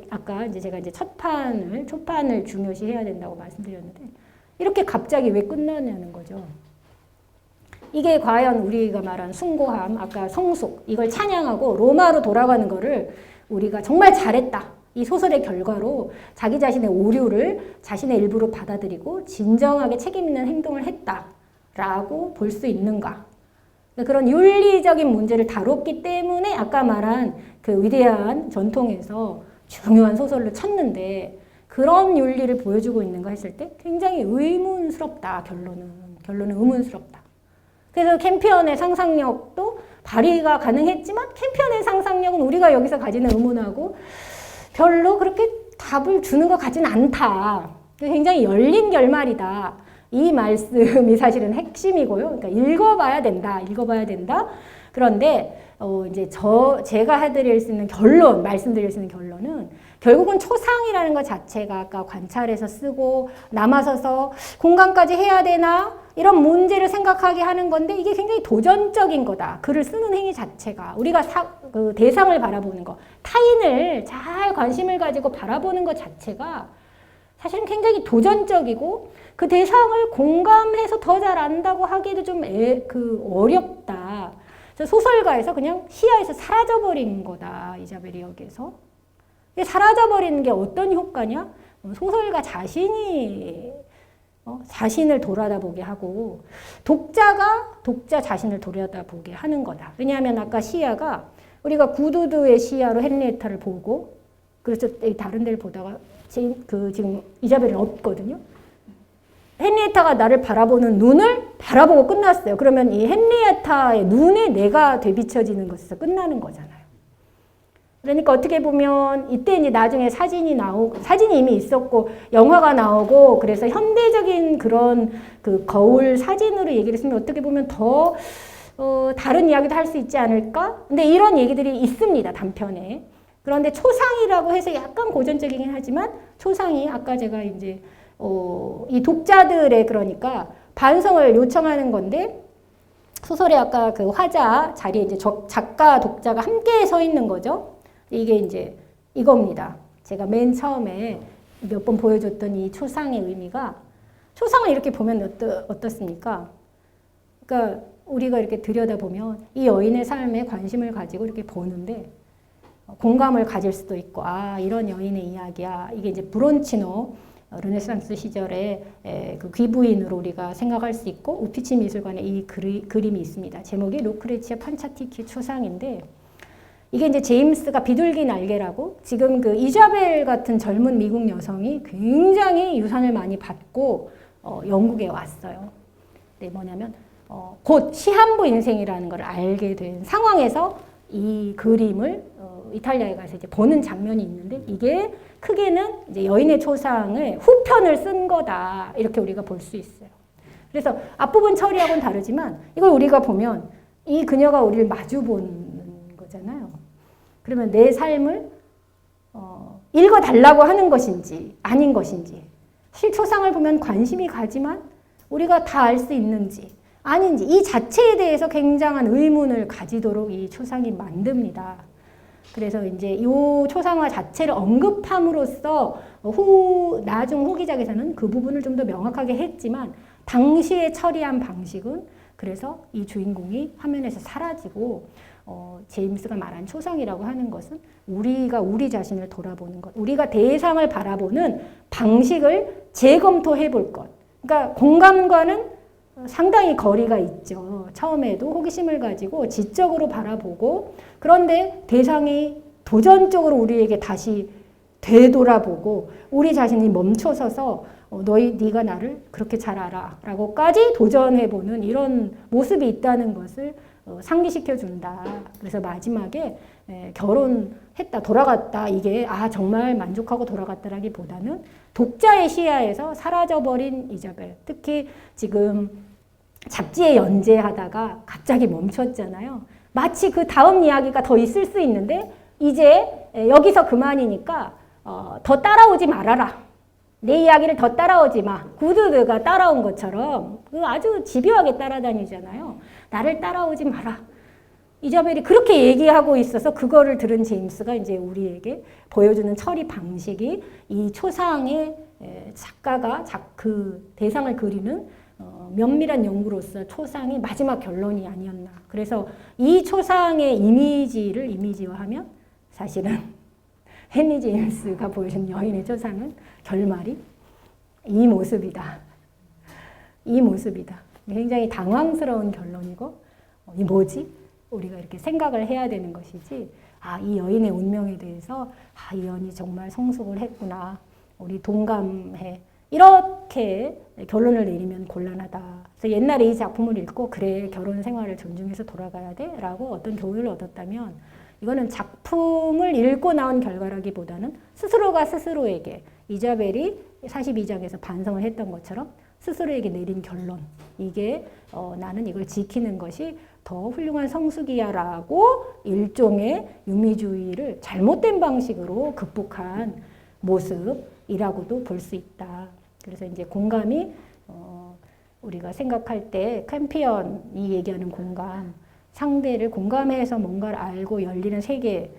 아까 이제 제가 이제 초판을 중요시해야 된다고 말씀드렸는데 이렇게 갑자기 왜 끝나냐는 거죠. 이게 과연 우리가 말한 숭고함, 아까 성숙, 이걸 찬양하고 로마로 돌아가는 거를 우리가 정말 잘했다. 이 소설의 결과로 자기 자신의 오류를 자신의 일부로 받아들이고 진정하게 책임 있는 행동을 했다라고 볼 수 있는가. 그런 윤리적인 문제를 다뤘기 때문에 아까 말한 그 위대한 전통에서 중요한 소설로 쳤는데 그런 윤리를 보여주고 있는가 했을 때 굉장히 의문스럽다. 결론은 의문스럽다. 그래서 캠피언의 상상력도 발휘가 가능했지만 캠피언의 상상력은 우리가 여기서 가지는 의문하고 별로 그렇게 답을 주는 것 같지는 않다. 굉장히 열린 결말이다. 이 말씀이 사실은 핵심이고요. 그러니까 읽어봐야 된다. 그런데 이제 제가 해드릴 수 있는 말씀드릴 수 있는 결론은 결국은 초상이라는 것 자체가 아까 관찰해서 쓰고 남아서서 공간까지 해야 되나 이런 문제를 생각하게 하는 건데 이게 굉장히 도전적인 거다. 글을 쓰는 행위 자체가 우리가 그 대상을 바라보는 거, 타인을 잘 관심을 가지고 바라보는 것 자체가 사실은 굉장히 도전적이고 그 대상을 공감해서 더 잘 안다고 하기도 좀 어렵다. 소설가에서 그냥 시야에서 사라져버린 거다. 이자벨이 여기에서. 사라져버리는 게 어떤 효과냐? 소설가 자신이 자신을 돌아다보게 하고 독자 자신을 돌아다보게 하는 거다. 왜냐하면 아까 시야가 우리가 구두드의 시야로 헨리에타를 보고 그래서 다른 데를 보다가 지금 이자벨은 없거든요. 헨리에타가 나를 바라보는 눈을 바라보고 끝났어요. 그러면 이 헨리에타의 눈에 내가 되비춰지는 것에서 끝나는 거잖아요. 그러니까 어떻게 보면 이때 이제 나중에 사진이 이미 있었고 영화가 나오고 그래서 현대적인 그런 그 거울 사진으로 얘기를 했으면 어떻게 보면 더 다른 이야기도 할 수 있지 않을까? 근데 이런 얘기들이 있습니다. 단편에. 그런데 초상이라고 해서 약간 고전적이긴 하지만 초상이 아까 제가 이제 이 독자들의 그러니까 반성을 요청하는 건데 소설에 아까 그 화자 자리에 이제 작가 독자가 함께 서 있는 거죠. 이게 이제 이겁니다. 제가 맨 처음에 몇 번 보여줬던 이 초상의 의미가 초상을 이렇게 보면 어떻습니까? 그러니까 우리가 이렇게 들여다보면 이 여인의 삶에 관심을 가지고 이렇게 보는데 공감을 가질 수도 있고 이런 여인의 이야기야. 이게 이제 브론치노 르네상스 시절의 그 귀부인으로 우리가 생각할 수 있고 우피치 미술관에 이 그림이 있습니다. 제목이 루크레치아 판차티키 초상인데 이게 이제 제임스가 비둘기 날개라고 지금 그 이자벨 같은 젊은 미국 여성이 굉장히 유산을 많이 받고 영국에 왔어요. 네, 뭐냐면 곧 시한부 인생이라는 걸 알게 된 상황에서 이 그림을 이탈리아에 가서 이제 보는 장면이 있는데 이게 크게는 이제 여인의 초상을 후편을 쓴 거다 이렇게 우리가 볼 수 있어요. 그래서 앞부분 처리하고는 다르지만 이걸 우리가 보면 이 그녀가 우리를 마주 보는 거잖아요. 그러면 내 삶을 읽어달라고 하는 것인지 아닌 것인지 실초상을 보면 관심이 가지만 우리가 다 알 수 있는지 아닌지 이 자체에 대해서 굉장한 의문을 가지도록 이 초상이 만듭니다. 그래서 이제 이 초상화 자체를 언급함으로써 나중 후기작에서는 그 부분을 좀 더 명확하게 했지만 당시에 처리한 방식은 그래서 이 주인공이 화면에서 사라지고 제임스가 말한 초상이라고 하는 것은 우리가 우리 자신을 돌아보는 것, 우리가 대상을 바라보는 방식을 재검토해 볼 것. 그러니까 공감과는 상당히 거리가 있죠. 처음에도 호기심을 가지고 지적으로 바라보고 그런데 대상이 도전적으로 우리에게 다시 되돌아보고 우리 자신이 멈춰서서 네가 나를 그렇게 잘 알아 라고까지 도전해보는 이런 모습이 있다는 것을 상기시켜준다. 그래서 마지막에 결혼했다, 돌아갔다 이게 정말 만족하고 돌아갔다라기보다는 독자의 시야에서 사라져버린 이자벨, 특히 지금 잡지에 연재하다가 갑자기 멈췄잖아요. 마치 그 다음 이야기가 더 있을 수 있는데 이제 여기서 그만이니까 더 따라오지 말아라. 내 이야기를 더 따라오지 마. 구두드가 따라온 것처럼 아주 집요하게 따라다니잖아요. 나를 따라오지 마라. 이자벨이 그렇게 얘기하고 있어서 그거를 들은 제임스가 이제 우리에게 보여주는 처리 방식이 이 초상의 작가가 그 대상을 그리는 면밀한 연구로서 초상이 마지막 결론이 아니었나. 그래서 이 초상의 이미지를 이미지화하면 사실은 헨리 제임스가 보여준 여인의 초상은 결말이 이 모습이다. 이 모습이다. 굉장히 당황스러운 결론이고 이 뭐지? 우리가 이렇게 생각을 해야 되는 것이지 이 여인의 운명에 대해서 이 여인이 정말 성숙을 했구나. 우리 동감해. 이렇게 결론을 내리면 곤란하다. 그래서 옛날에 이 작품을 읽고 그래 결혼 생활을 존중해서 돌아가야 돼 라고 어떤 교훈을 얻었다면 이거는 작품을 읽고 나온 결과라기보다는 스스로가 스스로에게 이자벨이 42장에서 반성을 했던 것처럼 스스로에게 내린 결론 이게 나는 이걸 지키는 것이 더 훌륭한 성숙이야 라고 일종의 유미주의를 잘못된 방식으로 극복한 모습이라고도 볼 수 있다. 그래서 이제 공감이 우리가 생각할 때 캠피언이 얘기하는 공감 상대를 공감해서 뭔가를 알고 열리는 세계에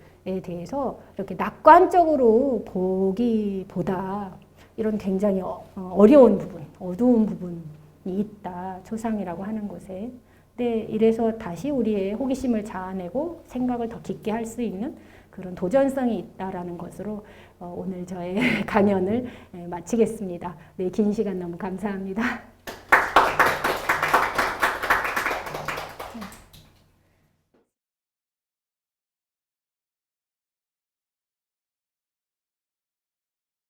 대해서 이렇게 낙관적으로 보기보다 이런 굉장히 어려운 부분, 어두운 부분이 있다. 초상이라고 하는 곳에. 네, 이래서 다시 우리의 호기심을 자아내고 생각을 더 깊게 할 수 있는 그런 도전성이 있다라는 것으로 오늘 저의 강연을 마치겠습니다. 네, 긴 시간 너무 감사합니다.